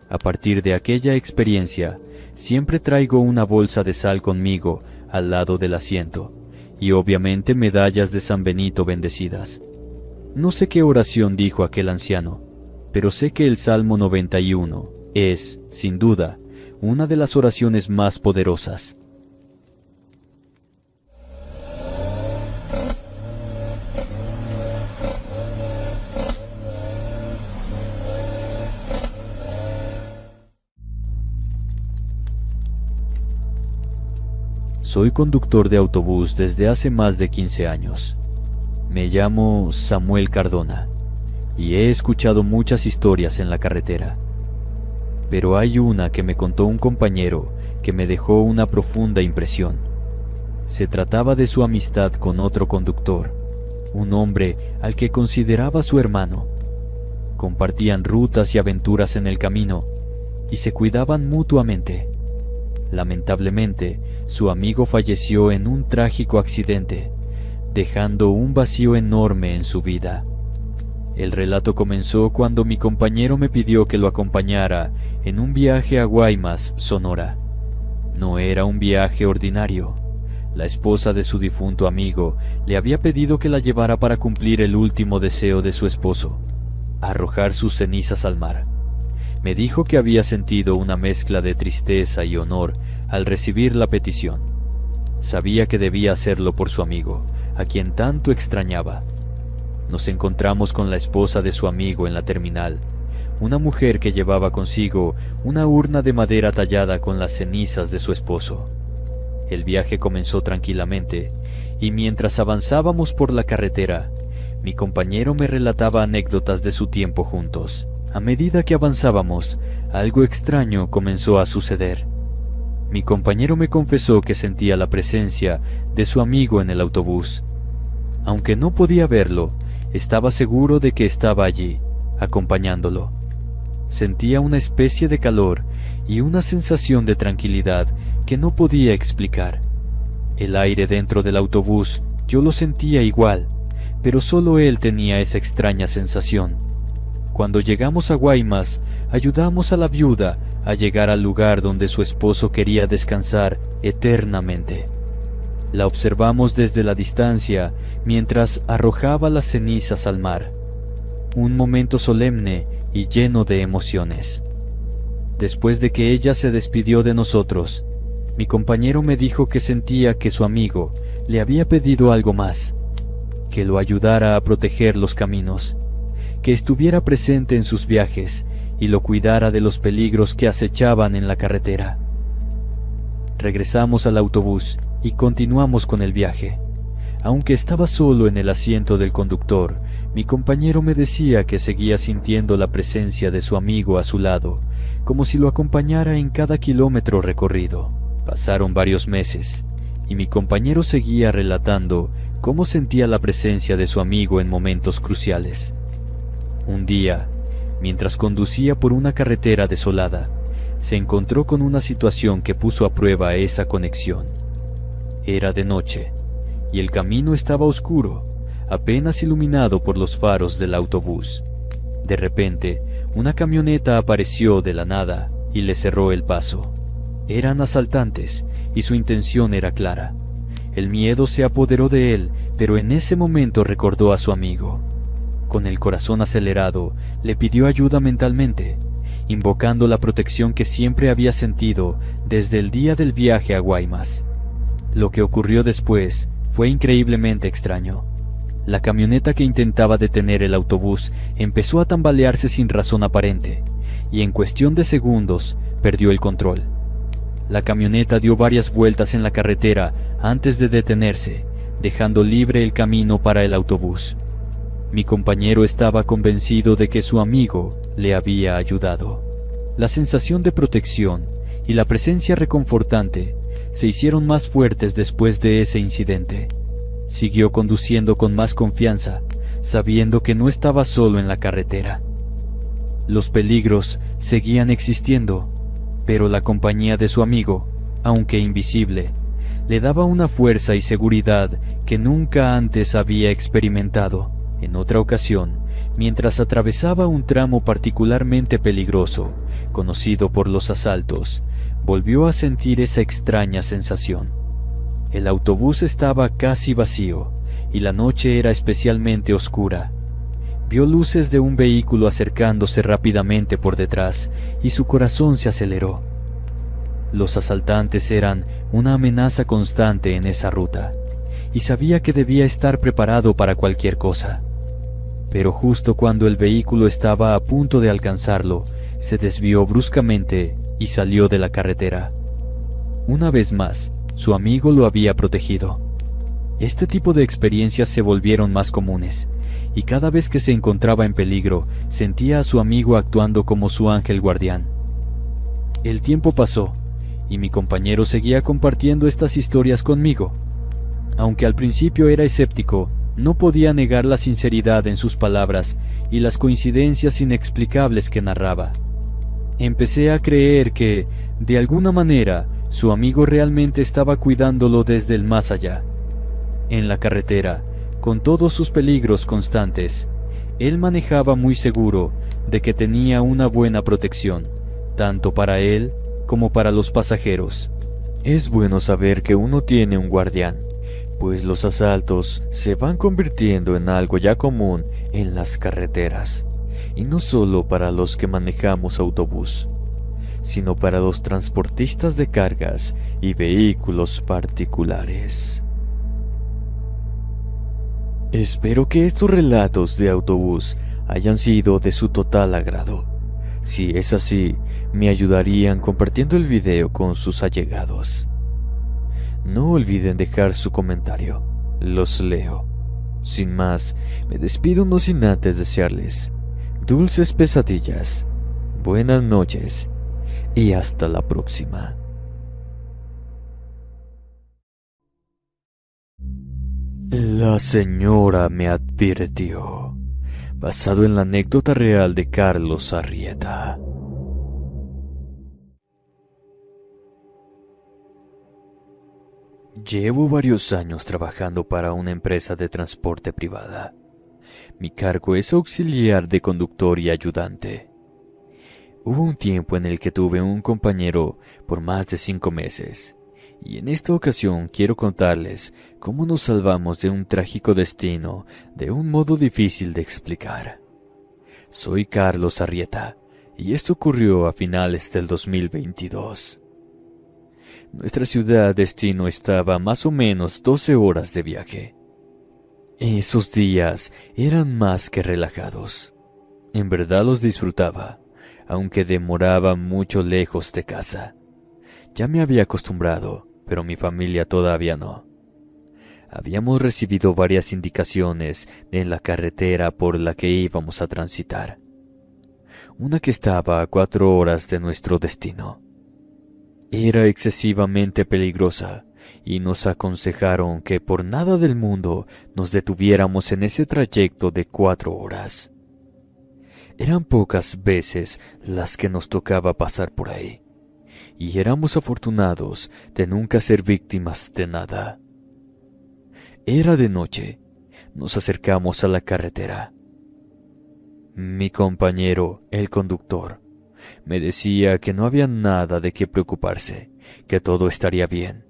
A partir de aquella experiencia, siempre traigo una bolsa de sal conmigo al lado del asiento, y obviamente medallas de San Benito bendecidas. No sé qué oración dijo aquel anciano, pero sé que el Salmo 91 es, sin duda, una de las oraciones más poderosas. Soy conductor de autobús desde hace más de 15 años. Me llamo Samuel Cardona y he escuchado muchas historias en la carretera. Pero hay una que me contó un compañero que me dejó una profunda impresión. Se trataba de su amistad con otro conductor, un hombre al que consideraba su hermano. Compartían rutas y aventuras en el camino y se cuidaban mutuamente. Lamentablemente, su amigo falleció en un trágico accidente, dejando un vacío enorme en su vida. El relato comenzó cuando mi compañero me pidió que lo acompañara en un viaje a Guaymas, Sonora. No era un viaje ordinario. La esposa de su difunto amigo le había pedido que la llevara para cumplir el último deseo de su esposo: arrojar sus cenizas al mar. Me dijo que había sentido una mezcla de tristeza y honor al recibir la petición. Sabía que debía hacerlo por su amigo, a quien tanto extrañaba. Nos encontramos con la esposa de su amigo en la terminal, una mujer que llevaba consigo una urna de madera tallada con las cenizas de su esposo. El viaje comenzó tranquilamente, y mientras avanzábamos por la carretera, mi compañero me relataba anécdotas de su tiempo juntos. A medida que avanzábamos, algo extraño comenzó a suceder. Mi compañero me confesó que sentía la presencia de su amigo en el autobús. Aunque no podía verlo, estaba seguro de que estaba allí, acompañándolo. Sentía una especie de calor y una sensación de tranquilidad que no podía explicar. El aire dentro del autobús yo lo sentía igual, pero solo él tenía esa extraña sensación. Cuando llegamos a Guaymas, ayudamos a la viuda a llegar al lugar donde su esposo quería descansar eternamente. La observamos desde la distancia mientras arrojaba las cenizas al mar. Un momento solemne y lleno de emociones. Después de que ella se despidió de nosotros, mi compañero me dijo que sentía que su amigo le había pedido algo más: que lo ayudara a proteger los caminos, que estuviera presente en sus viajes y lo cuidara de los peligros que acechaban en la carretera. Regresamos al autobús y continuamos con el viaje. Aunque estaba solo en el asiento del conductor, mi compañero me decía que seguía sintiendo la presencia de su amigo a su lado, como si lo acompañara en cada kilómetro recorrido. Pasaron varios meses, y mi compañero seguía relatando cómo sentía la presencia de su amigo en momentos cruciales. Un día, mientras conducía por una carretera desolada, se encontró con una situación que puso a prueba esa conexión. Era de noche, y el camino estaba oscuro, apenas iluminado por los faros del autobús. De repente, una camioneta apareció de la nada y le cerró el paso. Eran asaltantes, y su intención era clara. El miedo se apoderó de él, pero en ese momento recordó a su amigo. Con el corazón acelerado, le pidió ayuda mentalmente, invocando la protección que siempre había sentido desde el día del viaje a Guaymas. Lo que ocurrió después fue increíblemente extraño. La camioneta que intentaba detener el autobús empezó a tambalearse sin razón aparente, y en cuestión de segundos perdió el control. La camioneta dio varias vueltas en la carretera antes de detenerse, dejando libre el camino para el autobús. Mi compañero estaba convencido de que su amigo le había ayudado. La sensación de protección y la presencia reconfortante se hicieron más fuertes después de ese incidente. Siguió conduciendo con más confianza, sabiendo que no estaba solo en la carretera. Los peligros seguían existiendo, pero la compañía de su amigo, aunque invisible, le daba una fuerza y seguridad que nunca antes había experimentado. En otra ocasión, mientras atravesaba un tramo particularmente peligroso, conocido por los asaltos, volvió a sentir esa extraña sensación. El autobús estaba casi vacío, y la noche era especialmente oscura. Vio luces de un vehículo acercándose rápidamente por detrás, y su corazón se aceleró. Los asaltantes eran una amenaza constante en esa ruta, y sabía que debía estar preparado para cualquier cosa. Pero justo cuando el vehículo estaba a punto de alcanzarlo, se desvió bruscamente y salió de la carretera. Una vez más, su amigo lo había protegido. Este tipo de experiencias se volvieron más comunes, y cada vez que se encontraba en peligro, sentía a su amigo actuando como su ángel guardián. El tiempo pasó, y mi compañero seguía compartiendo estas historias conmigo. Aunque al principio era escéptico, no podía negar la sinceridad en sus palabras y las coincidencias inexplicables que narraba. Empecé a creer que, de alguna manera, su amigo realmente estaba cuidándolo desde el más allá. En la carretera, con todos sus peligros constantes, él manejaba muy seguro de que tenía una buena protección, tanto para él como para los pasajeros. Es bueno saber que uno tiene un guardián, pues los asaltos se van convirtiendo en algo ya común en las carreteras, y no solo para los que manejamos autobús, sino para los transportistas de cargas y vehículos particulares. Espero que estos relatos de autobús hayan sido de su total agrado. Si es así, me ayudarían compartiendo el video con sus allegados. No olviden dejar su comentario, los leo. Sin más, me despido no sin antes desearles dulces pesadillas, buenas noches y hasta la próxima. La señora me advirtió, basado en la anécdota real de Carlos Arrieta. Llevo varios años trabajando para una empresa de transporte privada. Mi cargo es auxiliar de conductor y ayudante. Hubo un tiempo en el que tuve un compañero por más de 5 meses, y en esta ocasión quiero contarles cómo nos salvamos de un trágico destino de un modo difícil de explicar. Soy Carlos Arrieta, y esto ocurrió a finales del 2022. Nuestra ciudad destino estaba a más o menos 12 horas de viaje. Esos días eran más que relajados. En verdad los disfrutaba, aunque demoraba mucho lejos de casa. Ya me había acostumbrado, pero mi familia todavía no. Habíamos recibido varias indicaciones en la carretera por la que íbamos a transitar. Una que estaba a 4 horas de nuestro destino. Era excesivamente peligrosa y nos aconsejaron que por nada del mundo nos detuviéramos en ese trayecto de 4 horas. Eran pocas veces las que nos tocaba pasar por ahí, y éramos afortunados de nunca ser víctimas de nada. Era de noche. Nos acercamos a la carretera. Mi compañero, el conductor, me decía que no había nada de qué preocuparse, que todo estaría bien.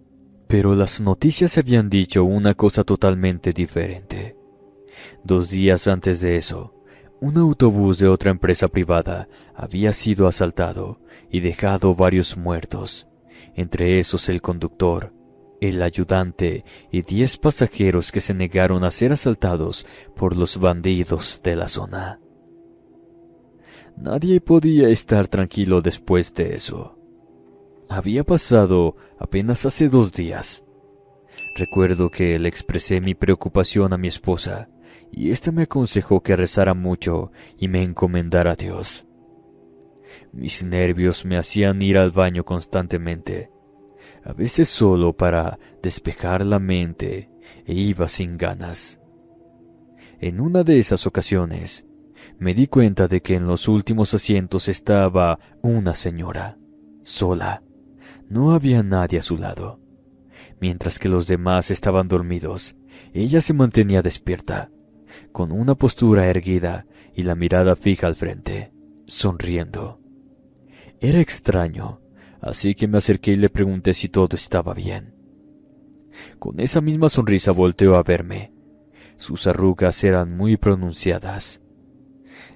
Pero las noticias habían dicho una cosa totalmente diferente. 2 días antes de eso, un autobús de otra empresa privada había sido asaltado y dejado varios muertos, entre esos el conductor, el ayudante y 10 pasajeros que se negaron a ser asaltados por los bandidos de la zona. Nadie podía estar tranquilo después de eso. Había pasado apenas hace 2 días. Recuerdo que le expresé mi preocupación a mi esposa, y ésta me aconsejó que rezara mucho y me encomendara a Dios. Mis nervios me hacían ir al baño constantemente, a veces solo para despejar la mente, e iba sin ganas. En una de esas ocasiones, me di cuenta de que en los últimos asientos estaba una señora, sola. No había nadie a su lado. Mientras que los demás estaban dormidos, ella se mantenía despierta, con una postura erguida y la mirada fija al frente, sonriendo. Era extraño, así que me acerqué y le pregunté si todo estaba bien. Con esa misma sonrisa volteó a verme. Sus arrugas eran muy pronunciadas.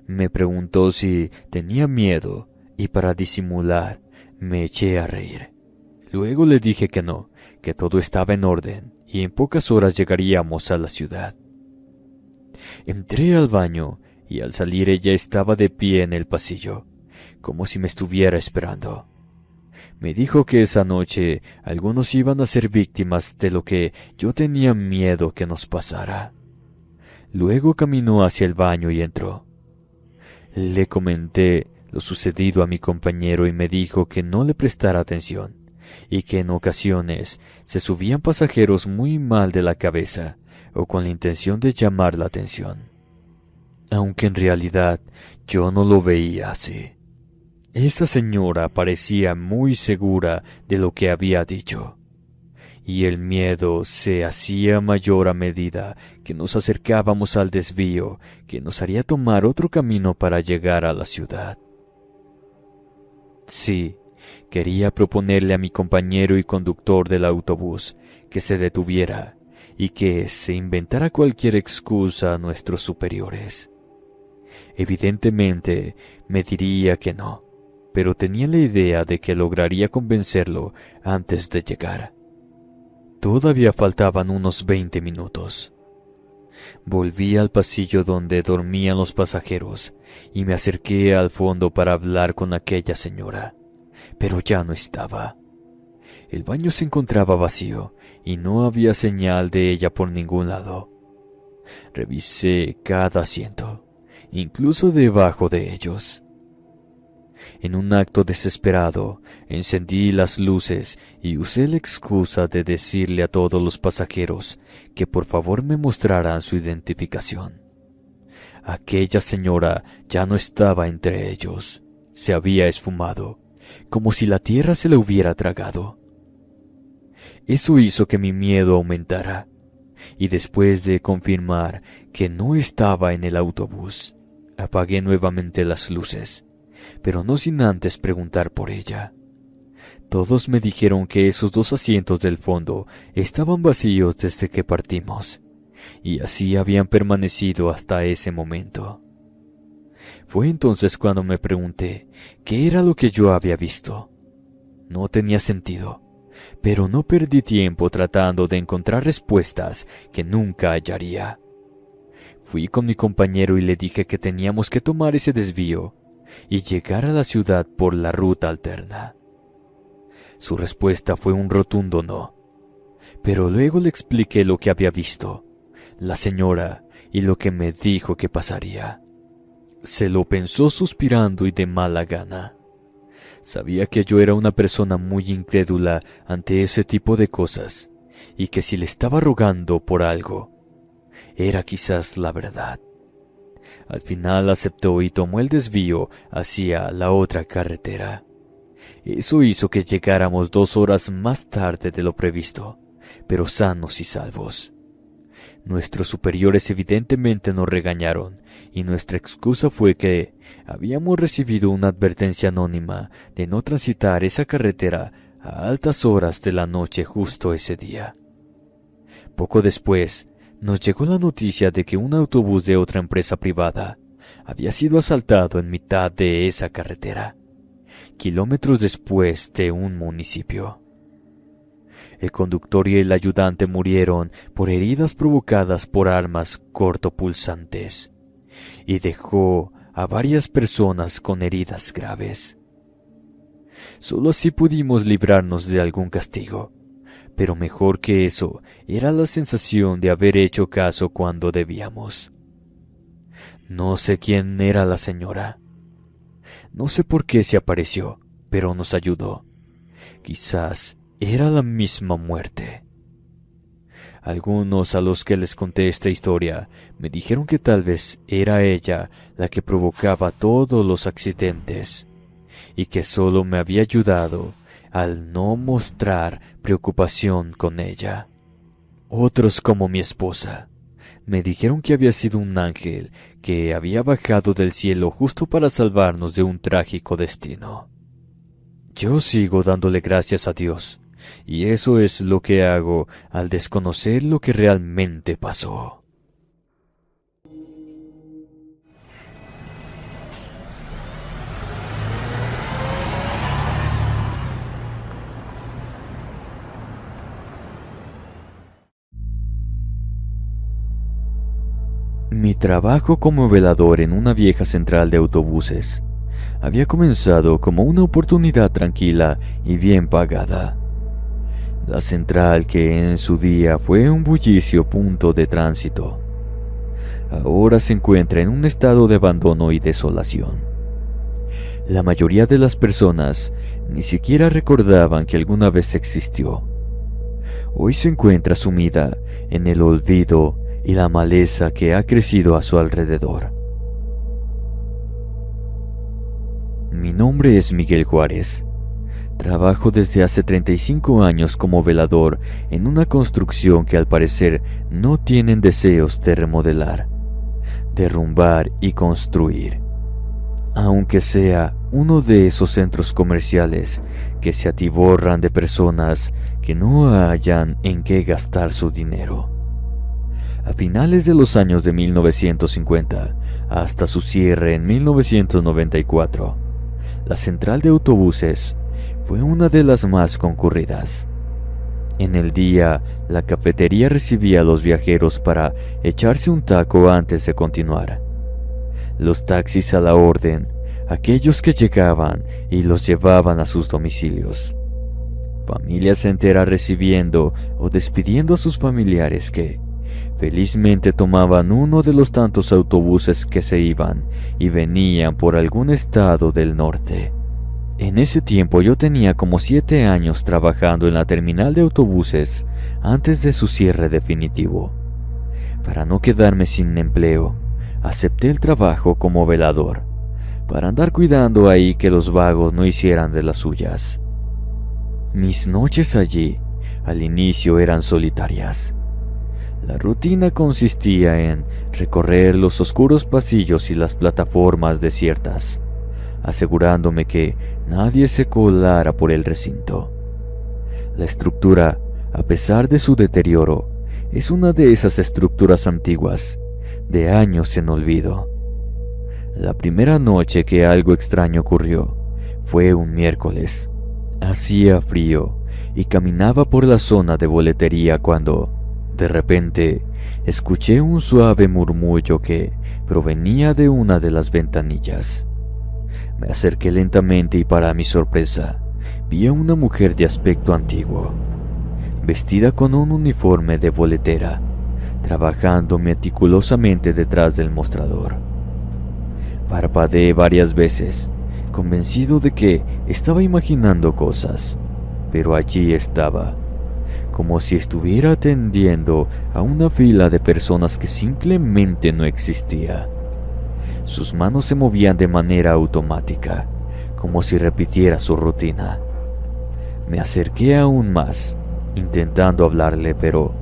Me preguntó si tenía miedo y para disimular me eché a reír. Luego le dije que no, que todo estaba en orden y en pocas horas llegaríamos a la ciudad. Entré al baño y al salir ella estaba de pie en el pasillo, como si me estuviera esperando. Me dijo que esa noche algunos iban a ser víctimas de lo que yo tenía miedo que nos pasara. Luego caminó hacia el baño y entró. Le comenté lo sucedido a mi compañero y me dijo que no le prestara atención, y que en ocasiones se subían pasajeros muy mal de la cabeza o con la intención de llamar la atención, aunque en realidad yo no lo veía así. Esa señora parecía muy segura de lo que había dicho, y el miedo se hacía mayor a medida que nos acercábamos al desvío que nos haría tomar otro camino para llegar a la ciudad. Sí, quería proponerle a mi compañero y conductor del autobús que se detuviera y que se inventara cualquier excusa a nuestros superiores. Evidentemente me diría que no, pero tenía la idea de que lograría convencerlo antes de llegar. Todavía faltaban unos 20 minutos. Volví al pasillo donde dormían los pasajeros y me acerqué al fondo para hablar con aquella señora, pero ya no estaba. El baño se encontraba vacío y no había señal de ella por ningún lado. Revisé cada asiento, incluso debajo de ellos. En un acto desesperado, encendí las luces y usé la excusa de decirle a todos los pasajeros que por favor me mostraran su identificación. Aquella señora ya no estaba entre ellos. Se había esfumado, como si la tierra se la hubiera tragado. Eso hizo que mi miedo aumentara, y después de confirmar que no estaba en el autobús, apagué nuevamente las luces, pero no sin antes preguntar por ella. Todos me dijeron que esos 2 asientos del fondo estaban vacíos desde que partimos, y así habían permanecido hasta ese momento. Fue entonces cuando me pregunté qué era lo que yo había visto. No tenía sentido, pero no perdí tiempo tratando de encontrar respuestas que nunca hallaría. Fui con mi compañero y le dije que teníamos que tomar ese desvío y llegar a la ciudad por la ruta alterna. Su respuesta fue un rotundo no, pero luego le expliqué lo que había visto, la señora, y lo que me dijo que pasaría. Se lo pensó suspirando y de mala gana. Sabía que yo era una persona muy incrédula ante ese tipo de cosas, y que si le estaba rogando por algo, era quizás la verdad. Al final aceptó y tomó el desvío hacia la otra carretera. Eso hizo que llegáramos 2 horas más tarde de lo previsto, pero sanos y salvos. Nuestros superiores evidentemente nos regañaron, y nuestra excusa fue que habíamos recibido una advertencia anónima de no transitar esa carretera a altas horas de la noche justo ese día. Poco después, nos llegó la noticia de que un autobús de otra empresa privada había sido asaltado en mitad de esa carretera, kilómetros después de un municipio. El conductor y el ayudante murieron por heridas provocadas por armas cortopulsantes, y dejó a varias personas con heridas graves. Solo así pudimos librarnos de algún castigo, pero mejor que eso era la sensación de haber hecho caso cuando debíamos. No sé quién era la señora. No sé por qué se apareció, pero nos ayudó. Quizás era la misma muerte. Algunos a los que les conté esta historia me dijeron que tal vez era ella la que provocaba todos los accidentes, y que solo me había ayudado al no mostrar preocupación con ella. Otros, como mi esposa, me dijeron que había sido un ángel que había bajado del cielo justo para salvarnos de un trágico destino. Yo sigo dándole gracias a Dios, y eso es lo que hago al desconocer lo que realmente pasó. Mi trabajo como velador en una vieja central de autobuses había comenzado como una oportunidad tranquila y bien pagada. La central, que en su día fue un bullicio punto de tránsito, ahora se encuentra en un estado de abandono y desolación. La mayoría de las personas ni siquiera recordaban que alguna vez existió. Hoy se encuentra sumida en el olvido y la maleza que ha crecido a su alrededor. Mi nombre es Miguel Juárez. Trabajo desde hace 35 años como velador en una construcción que al parecer no tienen deseos de remodelar, derrumbar y construir. Aunque sea uno de esos centros comerciales que se atiborran de personas que no hallan en qué gastar su dinero. A finales de los años de 1950, hasta su cierre en 1994, la central de autobuses fue una de las más concurridas. En el día, la cafetería recibía a los viajeros para echarse un taco antes de continuar. Los taxis a la orden, aquellos que llegaban y los llevaban a sus domicilios. Familias enteras recibiendo o despidiendo a sus familiares que, felizmente, tomaban uno de los tantos autobuses que se iban y venían por algún estado del norte. En ese tiempo yo tenía como 7 años trabajando en la terminal de autobuses antes de su cierre definitivo. Para no quedarme sin empleo, acepté el trabajo como velador, para andar cuidando ahí que los vagos no hicieran de las suyas. Mis noches allí, al inicio, eran solitarias. La rutina consistía en recorrer los oscuros pasillos y las plataformas desiertas, asegurándome que nadie se colara por el recinto. La estructura, a pesar de su deterioro, es una de esas estructuras antiguas, de años en olvido. La primera noche que algo extraño ocurrió fue un miércoles. Hacía frío y caminaba por la zona de boletería cuando, de repente, escuché un suave murmullo que provenía de una de las ventanillas. Me acerqué lentamente y, para mi sorpresa, vi a una mujer de aspecto antiguo, vestida con un uniforme de boletera, trabajando meticulosamente detrás del mostrador. Parpadeé varias veces, convencido de que estaba imaginando cosas, pero allí estaba, como si estuviera atendiendo a una fila de personas que simplemente no existía. Sus manos se movían de manera automática, como si repitiera su rutina. Me acerqué aún más, intentando hablarle, pero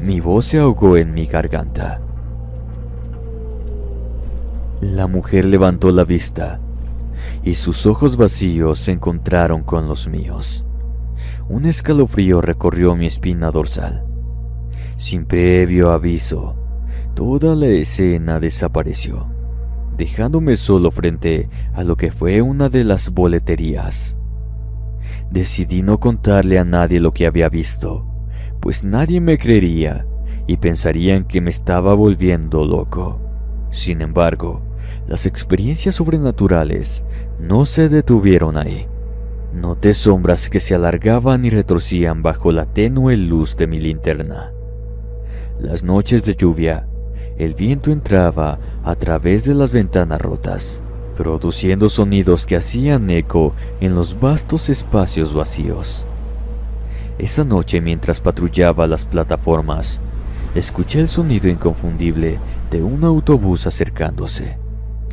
mi voz se ahogó en mi garganta. La mujer levantó la vista, y sus ojos vacíos se encontraron con los míos. Un escalofrío recorrió mi espina dorsal. Sin previo aviso, toda la escena desapareció, dejándome solo frente a lo que fue una de las boleterías. Decidí no contarle a nadie lo que había visto, pues nadie me creería y pensarían que me estaba volviendo loco. Sin embargo, las experiencias sobrenaturales no se detuvieron ahí. Noté sombras que se alargaban y retorcían bajo la tenue luz de mi linterna. Las noches de lluvia, el viento entraba a través de las ventanas rotas, produciendo sonidos que hacían eco en los vastos espacios vacíos. Esa noche, mientras patrullaba las plataformas, escuché el sonido inconfundible de un autobús acercándose.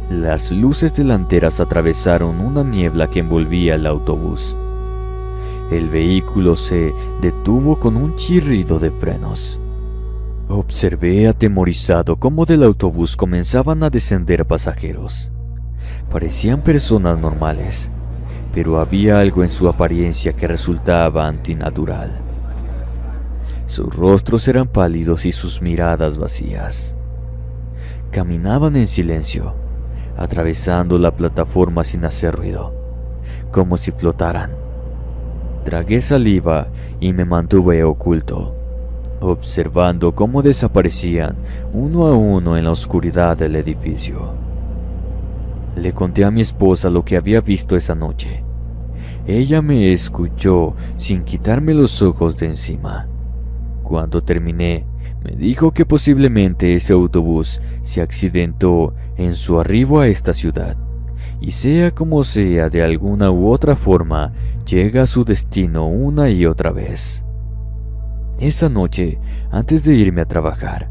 Las luces delanteras atravesaron una niebla que envolvía el autobús. El vehículo se detuvo con un chirrido de frenos. Observé atemorizado cómo del autobús comenzaban a descender pasajeros. Parecían personas normales, pero había algo en su apariencia que resultaba antinatural. Sus rostros eran pálidos y sus miradas vacías. Caminaban en silencio, atravesando la plataforma sin hacer ruido, como si flotaran. Tragué saliva y me mantuve oculto, observando cómo desaparecían uno a uno en la oscuridad del edificio. Le conté a mi esposa lo que había visto esa noche. Ella me escuchó sin quitarme los ojos de encima. Cuando terminé, me dijo que posiblemente ese autobús se accidentó en su arribo a esta ciudad y sea como sea, de alguna u otra forma, llega a su destino una y otra vez. Esa noche, antes de irme a trabajar,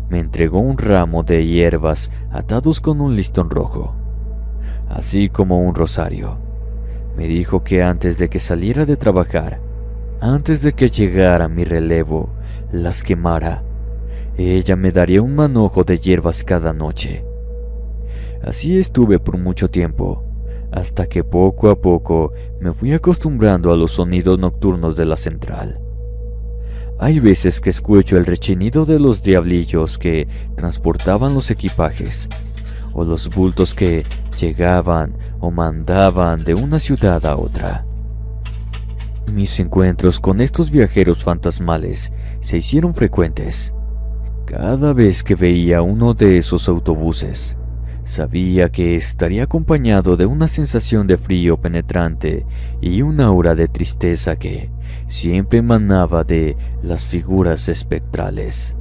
me entregó un ramo de hierbas atados con un listón rojo, así como un rosario. Me dijo que antes de que saliera de trabajar, antes de que llegara mi relevo, las quemara. Ella me daría un manojo de hierbas cada noche. Así estuve por mucho tiempo, hasta que poco a poco me fui acostumbrando a los sonidos nocturnos de la central. Hay veces que escucho el rechinido de los diablillos que transportaban los equipajes, o los bultos que llegaban o mandaban de una ciudad a otra. Mis encuentros con estos viajeros fantasmales se hicieron frecuentes. Cada vez que veía uno de esos autobuses, sabía que estaría acompañado de una sensación de frío penetrante y una aura de tristeza que siempre emanaba de las figuras espectrales.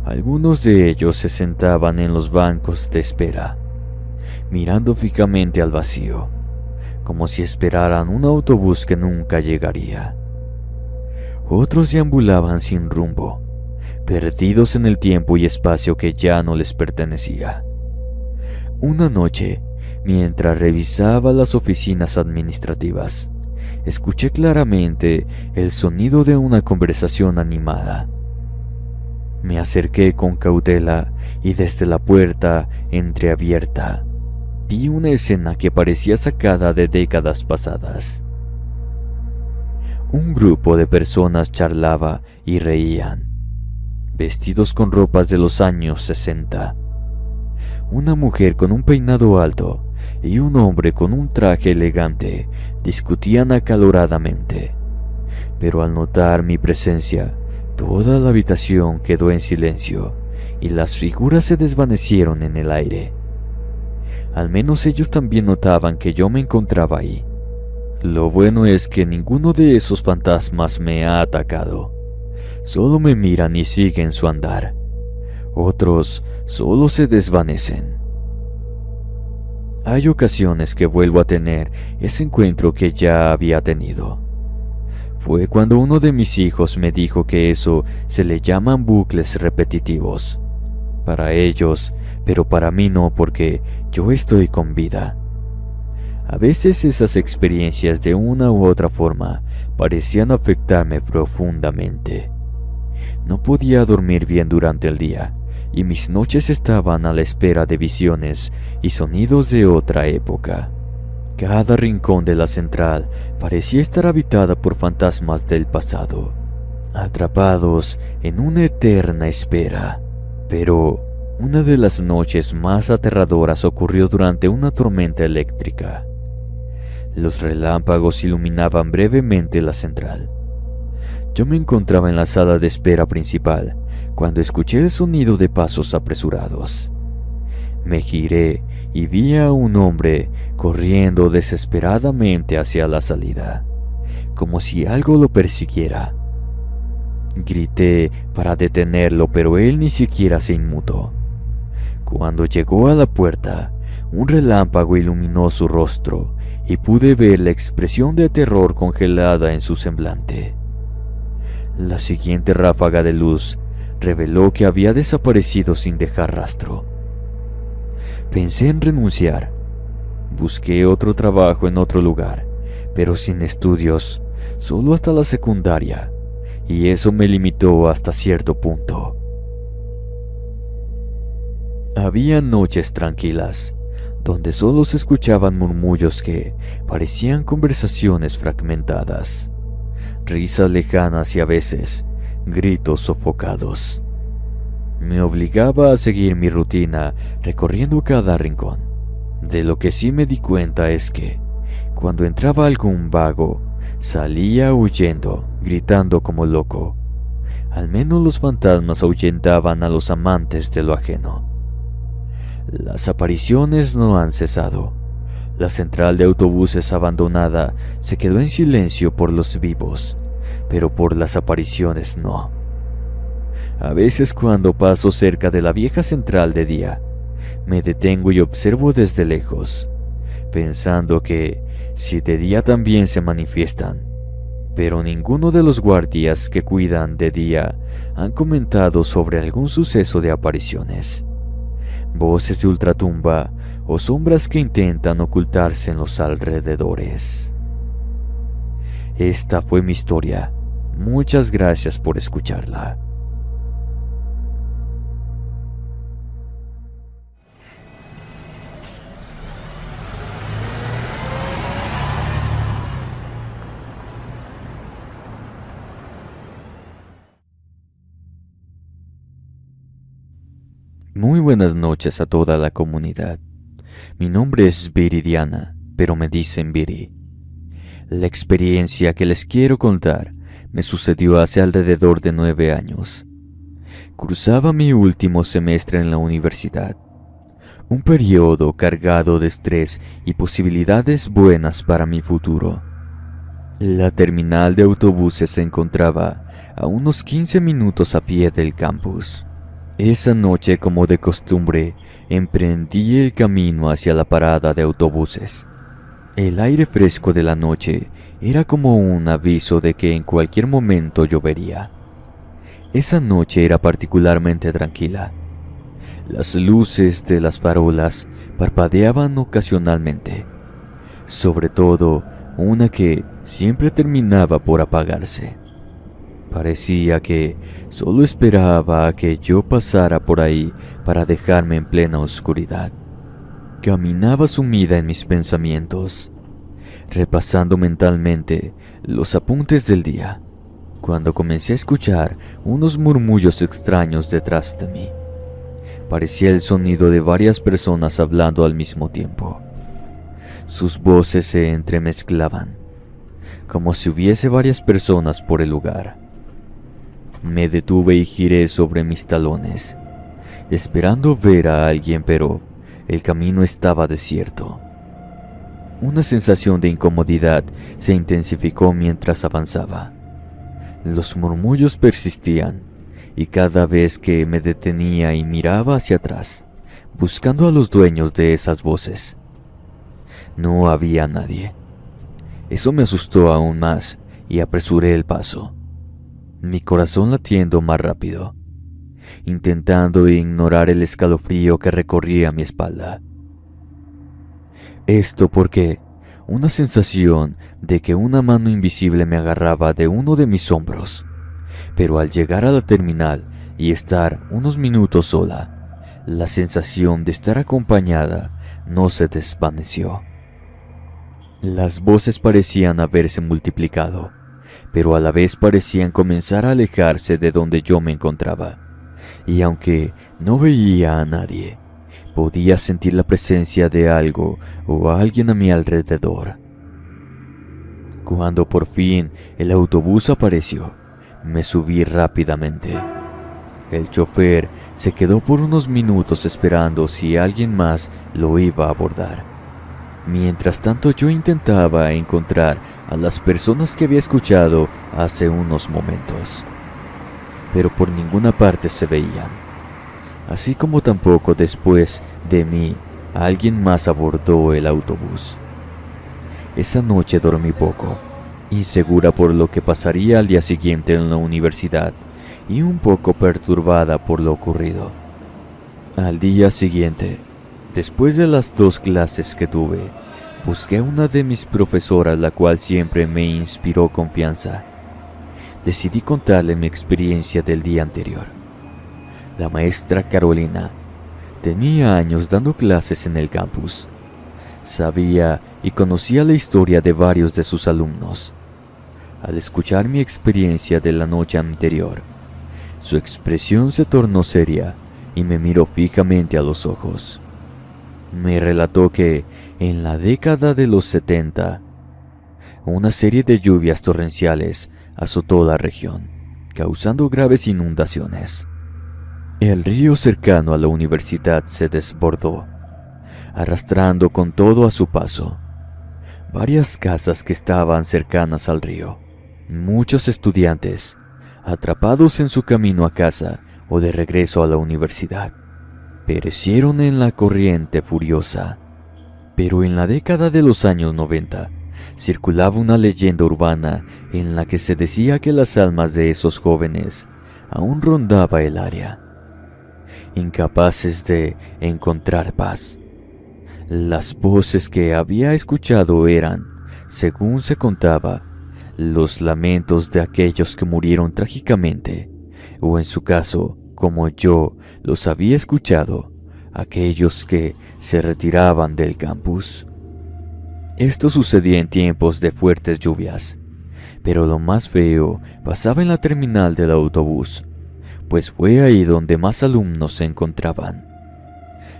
Algunos de ellos se sentaban en los bancos de espera, mirando fijamente al vacío, como si esperaran un autobús que nunca llegaría. Otros deambulaban sin rumbo, perdidos en el tiempo y espacio que ya no les pertenecía. Una noche, mientras revisaba las oficinas administrativas, escuché claramente el sonido de una conversación animada. Me acerqué con cautela y desde la puerta entreabierta vi una escena que parecía sacada de décadas pasadas. Un grupo de personas charlaba y reían, vestidos con ropas de los años 60. Una mujer con un peinado alto y un hombre con un traje elegante discutían acaloradamente, pero al notar mi presencia, toda la habitación quedó en silencio y las figuras se desvanecieron en el aire. Al menos ellos también notaban que yo me encontraba ahí. Lo bueno es que ninguno de esos fantasmas me ha atacado. Solo me miran y siguen su andar. Otros solo se desvanecen. Hay ocasiones que vuelvo a tener ese encuentro que ya había tenido. Fue cuando uno de mis hijos me dijo que eso se le llaman bucles repetitivos. Para ellos, pero para mí no, porque yo estoy con vida. A veces esas experiencias de una u otra forma parecían afectarme profundamente. No podía dormir bien durante el día, y mis noches estaban a la espera de visiones y sonidos de otra época. Cada rincón de la central parecía estar habitada por fantasmas del pasado, atrapados en una eterna espera. Pero una de las noches más aterradoras ocurrió durante una tormenta eléctrica. Los relámpagos iluminaban brevemente la central. Yo me encontraba en la sala de espera principal cuando escuché el sonido de pasos apresurados. Me giré y vi a un hombre corriendo desesperadamente hacia la salida, como si algo lo persiguiera. Grité para detenerlo, pero él ni siquiera se inmutó. Cuando llegó a la puerta, un relámpago iluminó su rostro y pude ver la expresión de terror congelada en su semblante. La siguiente ráfaga de luz reveló que había desaparecido sin dejar rastro. Pensé en renunciar. Busqué otro trabajo en otro lugar, pero sin estudios, solo hasta la secundaria, y eso me limitó hasta cierto punto. Había noches tranquilas, donde solo se escuchaban murmullos que parecían conversaciones fragmentadas, risas lejanas y a veces gritos sofocados. Me obligaba a seguir mi rutina recorriendo cada rincón. De lo que sí me di cuenta es que, cuando entraba algún vago, salía huyendo, gritando como loco. Al menos los fantasmas ahuyentaban a los amantes de lo ajeno. Las apariciones no han cesado. La central de autobuses abandonada se quedó en silencio por los vivos, pero por las apariciones no. A veces cuando paso cerca de la vieja central de día, me detengo y observo desde lejos, pensando que si de día también se manifiestan. Pero ninguno de los guardias que cuidan de día han comentado sobre algún suceso de apariciones, voces de ultratumba o sombras que intentan ocultarse en los alrededores. Esta fue mi historia. Muchas gracias por escucharla. Muy buenas noches a toda la comunidad. Mi nombre es Viridiana, pero me dicen Viri. La experiencia que les quiero contar me sucedió hace alrededor de 9 años. Cursaba mi último semestre en la universidad, un periodo cargado de estrés y posibilidades buenas para mi futuro. La terminal de autobuses se encontraba a unos 15 minutos a pie del campus. Esa noche, como de costumbre, emprendí el camino hacia la parada de autobuses. El aire fresco de la noche era como un aviso de que en cualquier momento llovería. Esa noche era particularmente tranquila. Las luces de las farolas parpadeaban ocasionalmente, sobre todo una que siempre terminaba por apagarse. Parecía que solo esperaba a que yo pasara por ahí para dejarme en plena oscuridad. Caminaba sumida en mis pensamientos, repasando mentalmente los apuntes del día, cuando comencé a escuchar unos murmullos extraños detrás de mí. Parecía el sonido de varias personas hablando al mismo tiempo. Sus voces se entremezclaban, como si hubiese varias personas por el lugar. Me detuve y giré sobre mis talones, esperando ver a alguien, pero el camino estaba desierto. Una sensación de incomodidad se intensificó mientras avanzaba. Los murmullos persistían, y cada vez que me detenía y miraba hacia atrás, buscando a los dueños de esas voces, no había nadie. Eso me asustó aún más y apresuré el paso, mi corazón latiendo más rápido, intentando ignorar el escalofrío que recorría mi espalda. Esto porque una sensación de que una mano invisible me agarraba de uno de mis hombros, pero al llegar a la terminal y estar unos minutos sola, la sensación de estar acompañada no se desvaneció. Las voces parecían haberse multiplicado, pero a la vez parecían comenzar a alejarse de donde yo me encontraba, y aunque no veía a nadie, podía sentir la presencia de algo o alguien a mi alrededor. Cuando por fin el autobús apareció, me subí rápidamente. El chofer se quedó por unos minutos esperando si alguien más lo iba a abordar. Mientras tanto yo intentaba encontrar a las personas que había escuchado hace unos momentos, pero por ninguna parte se veían, así como tampoco después de mí alguien más abordó el autobús. Esa noche dormí poco, insegura por lo que pasaría al día siguiente en la universidad y un poco perturbada por lo ocurrido. Al día siguiente, después de las 2 clases que tuve, busqué a una de mis profesoras, la cual siempre me inspiró confianza. Decidí contarle mi experiencia del día anterior. La maestra Carolina tenía años dando clases en el campus. Sabía y conocía la historia de varios de sus alumnos. Al escuchar mi experiencia de la noche anterior, su expresión se tornó seria y me miró fijamente a los ojos. Me relató que en la década de los 70, una serie de lluvias torrenciales azotó la región, causando graves inundaciones. El río cercano a la universidad se desbordó, arrastrando con todo a su paso varias casas que estaban cercanas al río. Muchos estudiantes, atrapados en su camino a casa o de regreso a la universidad, perecieron en la corriente furiosa. Pero en la década de los años 90, circulaba una leyenda urbana en la que se decía que las almas de esos jóvenes aún rondaba el área, incapaces de encontrar paz. Las voces que había escuchado eran, según se contaba, los lamentos de aquellos que murieron trágicamente, o en su caso, como yo los había escuchado, aquellos que se retiraban del campus. Esto sucedía en tiempos de fuertes lluvias, pero lo más feo pasaba en la terminal del autobús, pues fue ahí donde más alumnos se encontraban.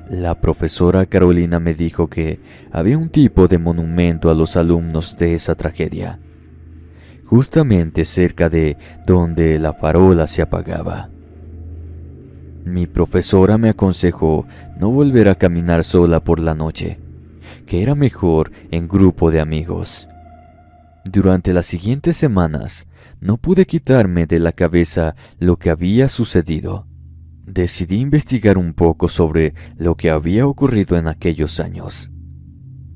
La profesora Carolina me dijo que había un tipo de monumento a los alumnos de esa tragedia, justamente cerca de donde la farola se apagaba. Mi profesora me aconsejó no volver a caminar sola por la noche, que era mejor en grupo de amigos. Durante las siguientes semanas no pude quitarme de la cabeza lo que había sucedido. Decidí investigar un poco sobre lo que había ocurrido en aquellos años.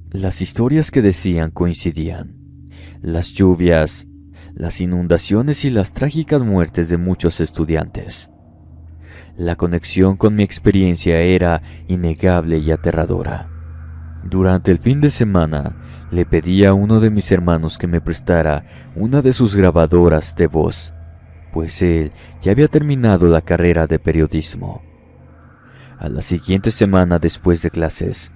Las historias que decían coincidían. Las lluvias, las inundaciones y las trágicas muertes de muchos estudiantes. La conexión con mi experiencia era innegable y aterradora. Durante el fin de semana, le pedí a uno de mis hermanos que me prestara una de sus grabadoras de voz, pues él ya había terminado la carrera de periodismo. A la siguiente semana después de clases,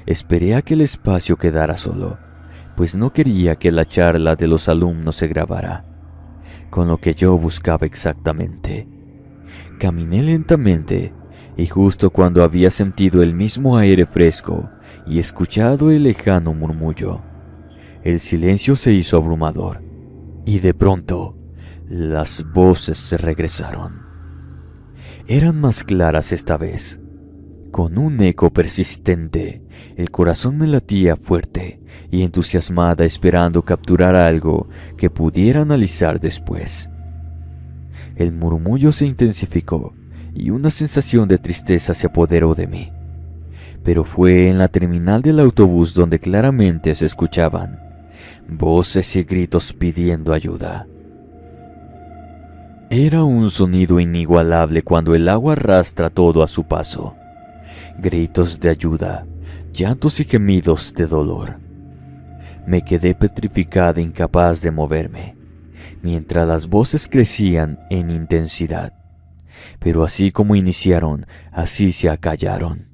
esperé a que el espacio quedara solo, pues no quería que la charla de los alumnos se grabara, con lo que yo buscaba exactamente. Caminé lentamente, y justo cuando había sentido el mismo aire fresco y escuchado el lejano murmullo, el silencio se hizo abrumador, y de pronto las voces se regresaron. Eran más claras esta vez. Con un eco persistente, el corazón me latía fuerte y entusiasmada esperando capturar algo que pudiera analizar después. El murmullo se intensificó y una sensación de tristeza se apoderó de mí. Pero fue en la terminal del autobús donde claramente se escuchaban voces y gritos pidiendo ayuda. Era un sonido inigualable cuando el agua arrastra todo a su paso. Gritos de ayuda, llantos y gemidos de dolor. Me quedé petrificada, incapaz de moverme, mientras las voces crecían en intensidad. Pero así como iniciaron, así se acallaron.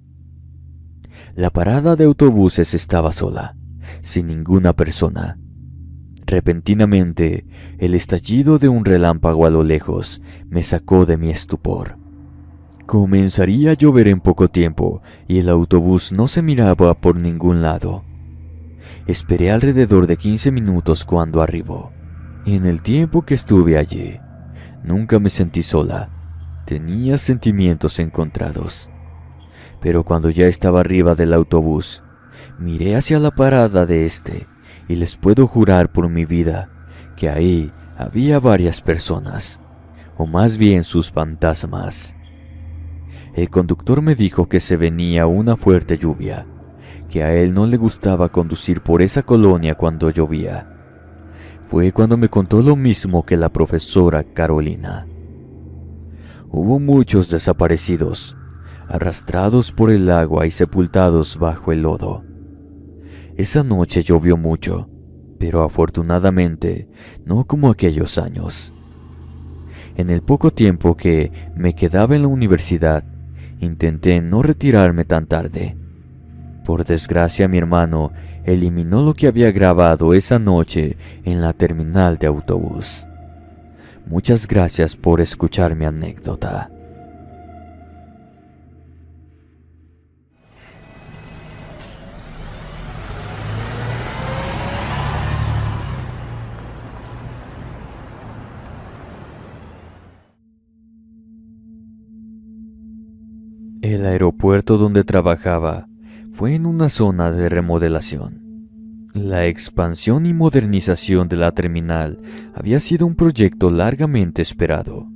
La parada de autobuses estaba sola, sin ninguna persona. Repentinamente, el estallido de un relámpago a lo lejos me sacó de mi estupor. Comenzaría a llover en poco tiempo y el autobús no se miraba por ningún lado. Esperé alrededor de 15 minutos cuando arribó. En el tiempo que estuve allí, nunca me sentí sola. Tenía sentimientos encontrados. Pero cuando ya estaba arriba del autobús, miré hacia la parada de este y les puedo jurar por mi vida que ahí había varias personas, o más bien sus fantasmas. El conductor me dijo que se venía una fuerte lluvia, que a él no le gustaba conducir por esa colonia cuando llovía. Fue cuando me contó lo mismo que la profesora Carolina. Hubo muchos desaparecidos, arrastrados por el agua y sepultados bajo el lodo. Esa noche llovió mucho, pero afortunadamente no como aquellos años. En el poco tiempo que me quedaba en la universidad, intenté no retirarme tan tarde. Por desgracia, mi hermano eliminó lo que había grabado esa noche en la terminal de autobús. Muchas gracias por escuchar mi anécdota. El aeropuerto donde trabajaba fue en una zona de remodelación. La expansión y modernización de la terminal había sido un proyecto largamente esperado,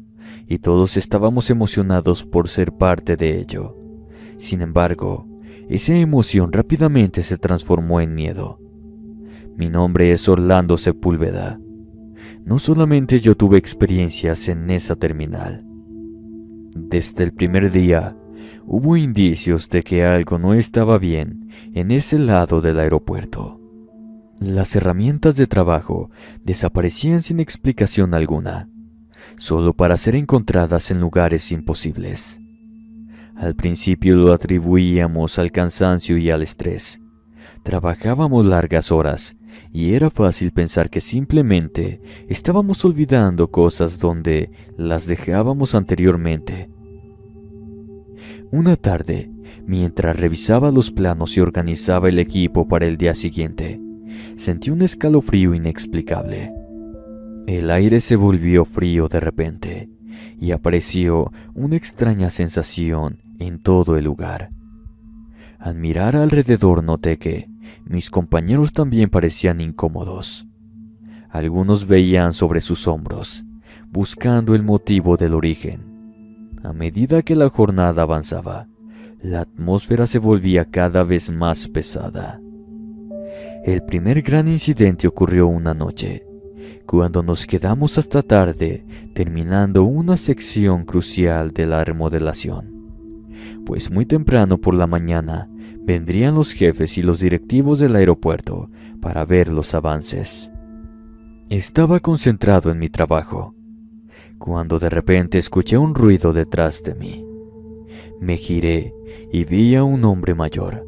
y todos estábamos emocionados por ser parte de ello. Sin embargo, Esa emoción rápidamente se transformó en miedo. Mi nombre es Orlando Sepúlveda. No solamente yo tuve experiencias en esa terminal. Desde el primer día, hubo indicios de que algo no estaba bien en ese lado del aeropuerto. Las herramientas de trabajo desaparecían sin explicación alguna, solo para ser encontradas en lugares imposibles. Al principio lo atribuíamos al cansancio y al estrés. Trabajábamos largas horas y era fácil pensar que simplemente estábamos olvidando cosas donde las dejábamos anteriormente. Una tarde, mientras revisaba los planos y organizaba el equipo para el día siguiente, sentí un escalofrío inexplicable. El aire se volvió frío de repente y apareció una extraña sensación en todo el lugar. Al mirar alrededor noté que mis compañeros también parecían incómodos. Algunos veían sobre sus hombros, buscando el motivo del origen. A medida que la jornada avanzaba, la atmósfera se volvía cada vez más pesada. El primer gran incidente ocurrió una noche, cuando nos quedamos hasta tarde terminando una sección crucial de la remodelación. Pues muy temprano por la mañana vendrían los jefes y los directivos del aeropuerto para ver los avances. Estaba concentrado en mi trabajo, cuando de repente escuché un ruido detrás de mí. Me giré y vi a un hombre mayor,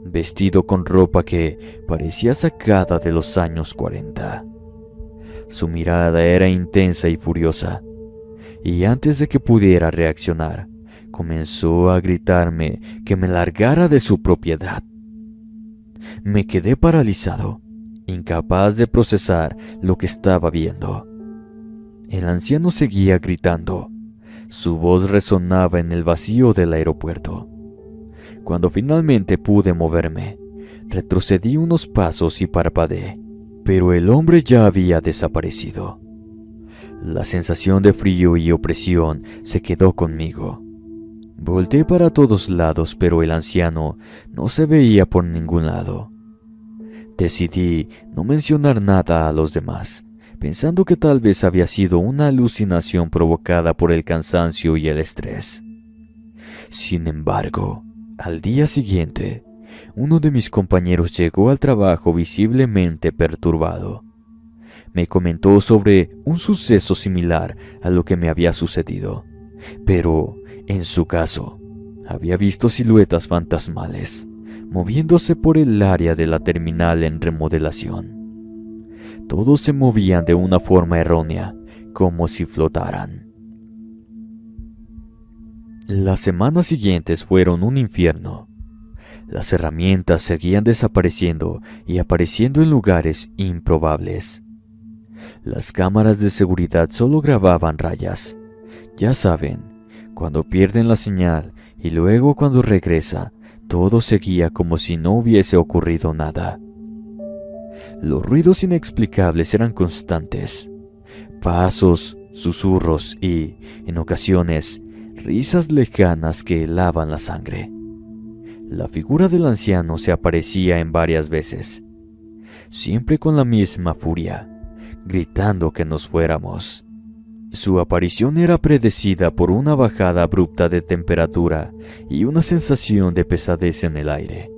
vestido con ropa que parecía sacada de los años 40. Su mirada era intensa y furiosa, y antes de que pudiera reaccionar, comenzó a gritarme que me largara de su propiedad. Me quedé paralizado, incapaz de procesar lo que estaba viendo. El anciano seguía gritando. Su voz resonaba en el vacío del aeropuerto. Cuando finalmente pude moverme, retrocedí unos pasos y parpadeé, pero el hombre ya había desaparecido. La sensación de frío y opresión se quedó conmigo. Volté para todos lados, pero el anciano no se veía por ningún lado. Decidí no mencionar nada a los demás, pensando que tal vez había sido una alucinación provocada por el cansancio y el estrés. Sin embargo, al día siguiente, uno de mis compañeros llegó al trabajo visiblemente perturbado. Me comentó sobre un suceso similar a lo que me había sucedido, pero en su caso, había visto siluetas fantasmales moviéndose por el área de la terminal en remodelación. Todos se movían de una forma errónea, como si flotaran. Las semanas siguientes fueron un infierno. Las herramientas seguían desapareciendo y apareciendo en lugares improbables. Las cámaras de seguridad solo grababan rayas. Ya saben, cuando pierden la señal y luego cuando regresa, todo seguía como si no hubiese ocurrido nada. Los ruidos inexplicables eran constantes. Pasos, susurros y, en ocasiones, risas lejanas que helaban la sangre. La figura del anciano se aparecía en varias veces, siempre con la misma furia, gritando que nos fuéramos. Su aparición era predecida por una bajada abrupta de temperatura y una sensación de pesadez en el aire.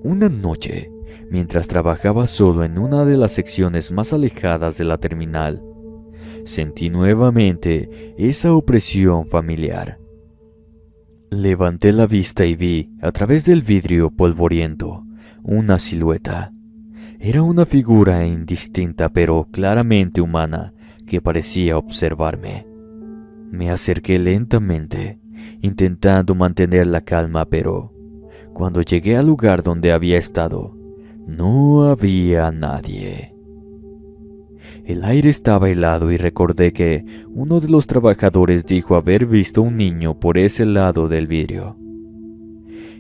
Una noche, mientras trabajaba solo en una de las secciones más alejadas de la terminal, sentí nuevamente esa opresión familiar. Levanté la vista y vi, a través del vidrio polvoriento, una silueta. Era una figura indistinta pero claramente humana, que parecía observarme. Me acerqué lentamente, intentando mantener la calma, pero cuando llegué al lugar donde había estado, no había nadie. El aire estaba helado y recordé que uno de los trabajadores dijo haber visto un niño por ese lado del vidrio.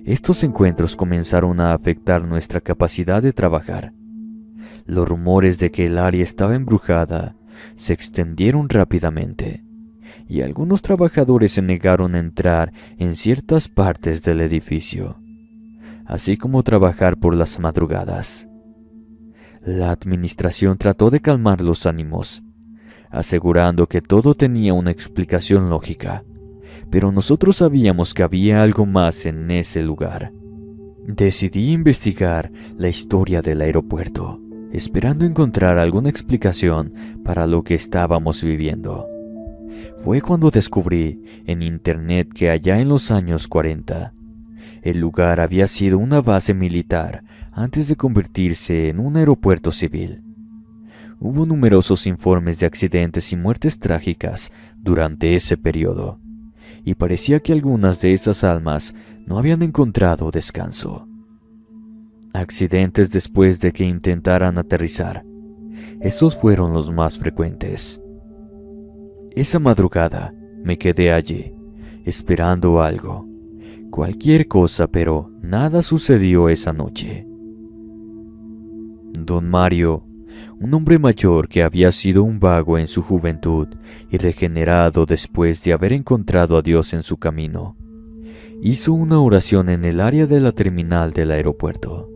Estos encuentros comenzaron a afectar nuestra capacidad de trabajar. Los rumores de que el área estaba embrujada se extendieron rápidamente, y algunos trabajadores se negaron a entrar en ciertas partes del edificio, así como trabajar por las madrugadas. La administración trató de calmar los ánimos, asegurando que todo tenía una explicación lógica, pero nosotros sabíamos que había algo más en ese lugar. Decidí investigar la historia del aeropuerto, esperando encontrar alguna explicación para lo que estábamos viviendo. Fue cuando descubrí en internet que allá en los años 40, el lugar había sido una base militar antes de convertirse en un aeropuerto civil. Hubo numerosos informes de accidentes y muertes trágicas durante ese periodo, y parecía que algunas de esas almas no habían encontrado descanso. Accidentes después de que intentaran aterrizar. Estos fueron los más frecuentes. Esa madrugada me quedé allí, esperando algo, cualquier cosa, pero nada sucedió esa noche. Don Mario, un hombre mayor que había sido un vago en su juventud y regenerado después de haber encontrado a Dios en su camino, hizo una oración en el área de la terminal del aeropuerto,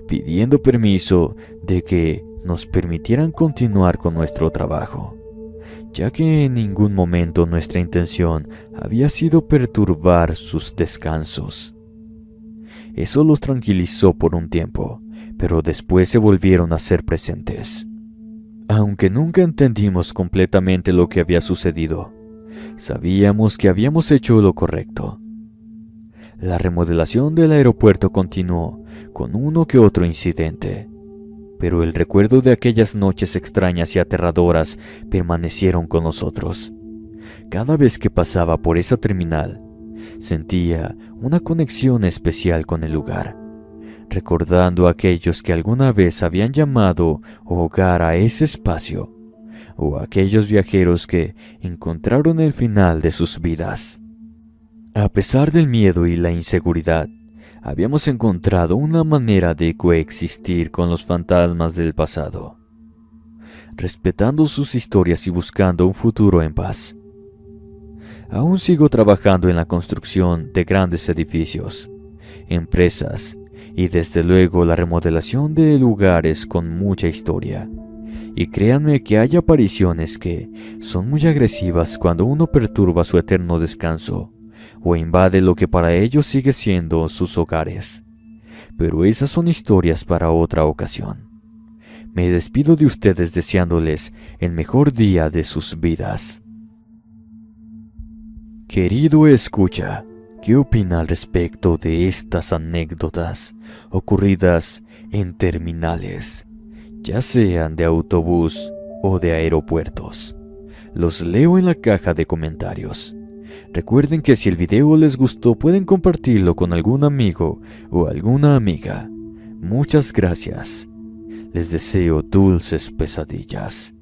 pidiendo permiso de que nos permitieran continuar con nuestro trabajo, ya que en ningún momento nuestra intención había sido perturbar sus descansos. Eso los tranquilizó por un tiempo, pero después se volvieron a ser presentes. Aunque nunca entendimos completamente lo que había sucedido, sabíamos que habíamos hecho lo correcto. La remodelación del aeropuerto continuó con uno que otro incidente, pero el recuerdo de aquellas noches extrañas y aterradoras permanecieron con nosotros. Cada vez que pasaba por esa terminal, sentía una conexión especial con el lugar, recordando a aquellos que alguna vez habían llamado hogar a ese espacio, o a aquellos viajeros que encontraron el final de sus vidas. A pesar del miedo y la inseguridad, habíamos encontrado una manera de coexistir con los fantasmas del pasado, respetando sus historias y buscando un futuro en paz. Aún sigo trabajando en la construcción de grandes edificios, empresas y desde luego la remodelación de lugares con mucha historia. Y créanme que hay apariciones que son muy agresivas cuando uno perturba su eterno descanso o invade lo que para ellos sigue siendo sus hogares. Pero esas son historias para otra ocasión. Me despido de ustedes deseándoles el mejor día de sus vidas. Querido escucha, ¿qué opina al respecto de estas anécdotas ocurridas en terminales, ya sean de autobús o de aeropuertos? Los leo en la caja de comentarios. Recuerden que si el video les gustó pueden compartirlo con algún amigo o alguna amiga. Muchas gracias. Les deseo dulces pesadillas.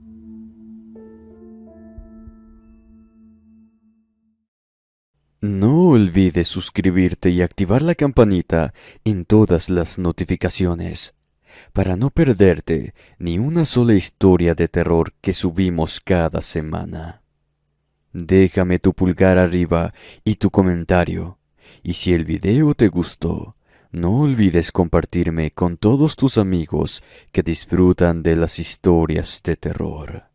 No olvides suscribirte y activar la campanita en todas las notificaciones para no perderte ni una sola historia de terror que subimos cada semana. Déjame tu pulgar arriba y tu comentario, y si el video te gustó, no olvides compartirme con todos tus amigos que disfrutan de las historias de terror.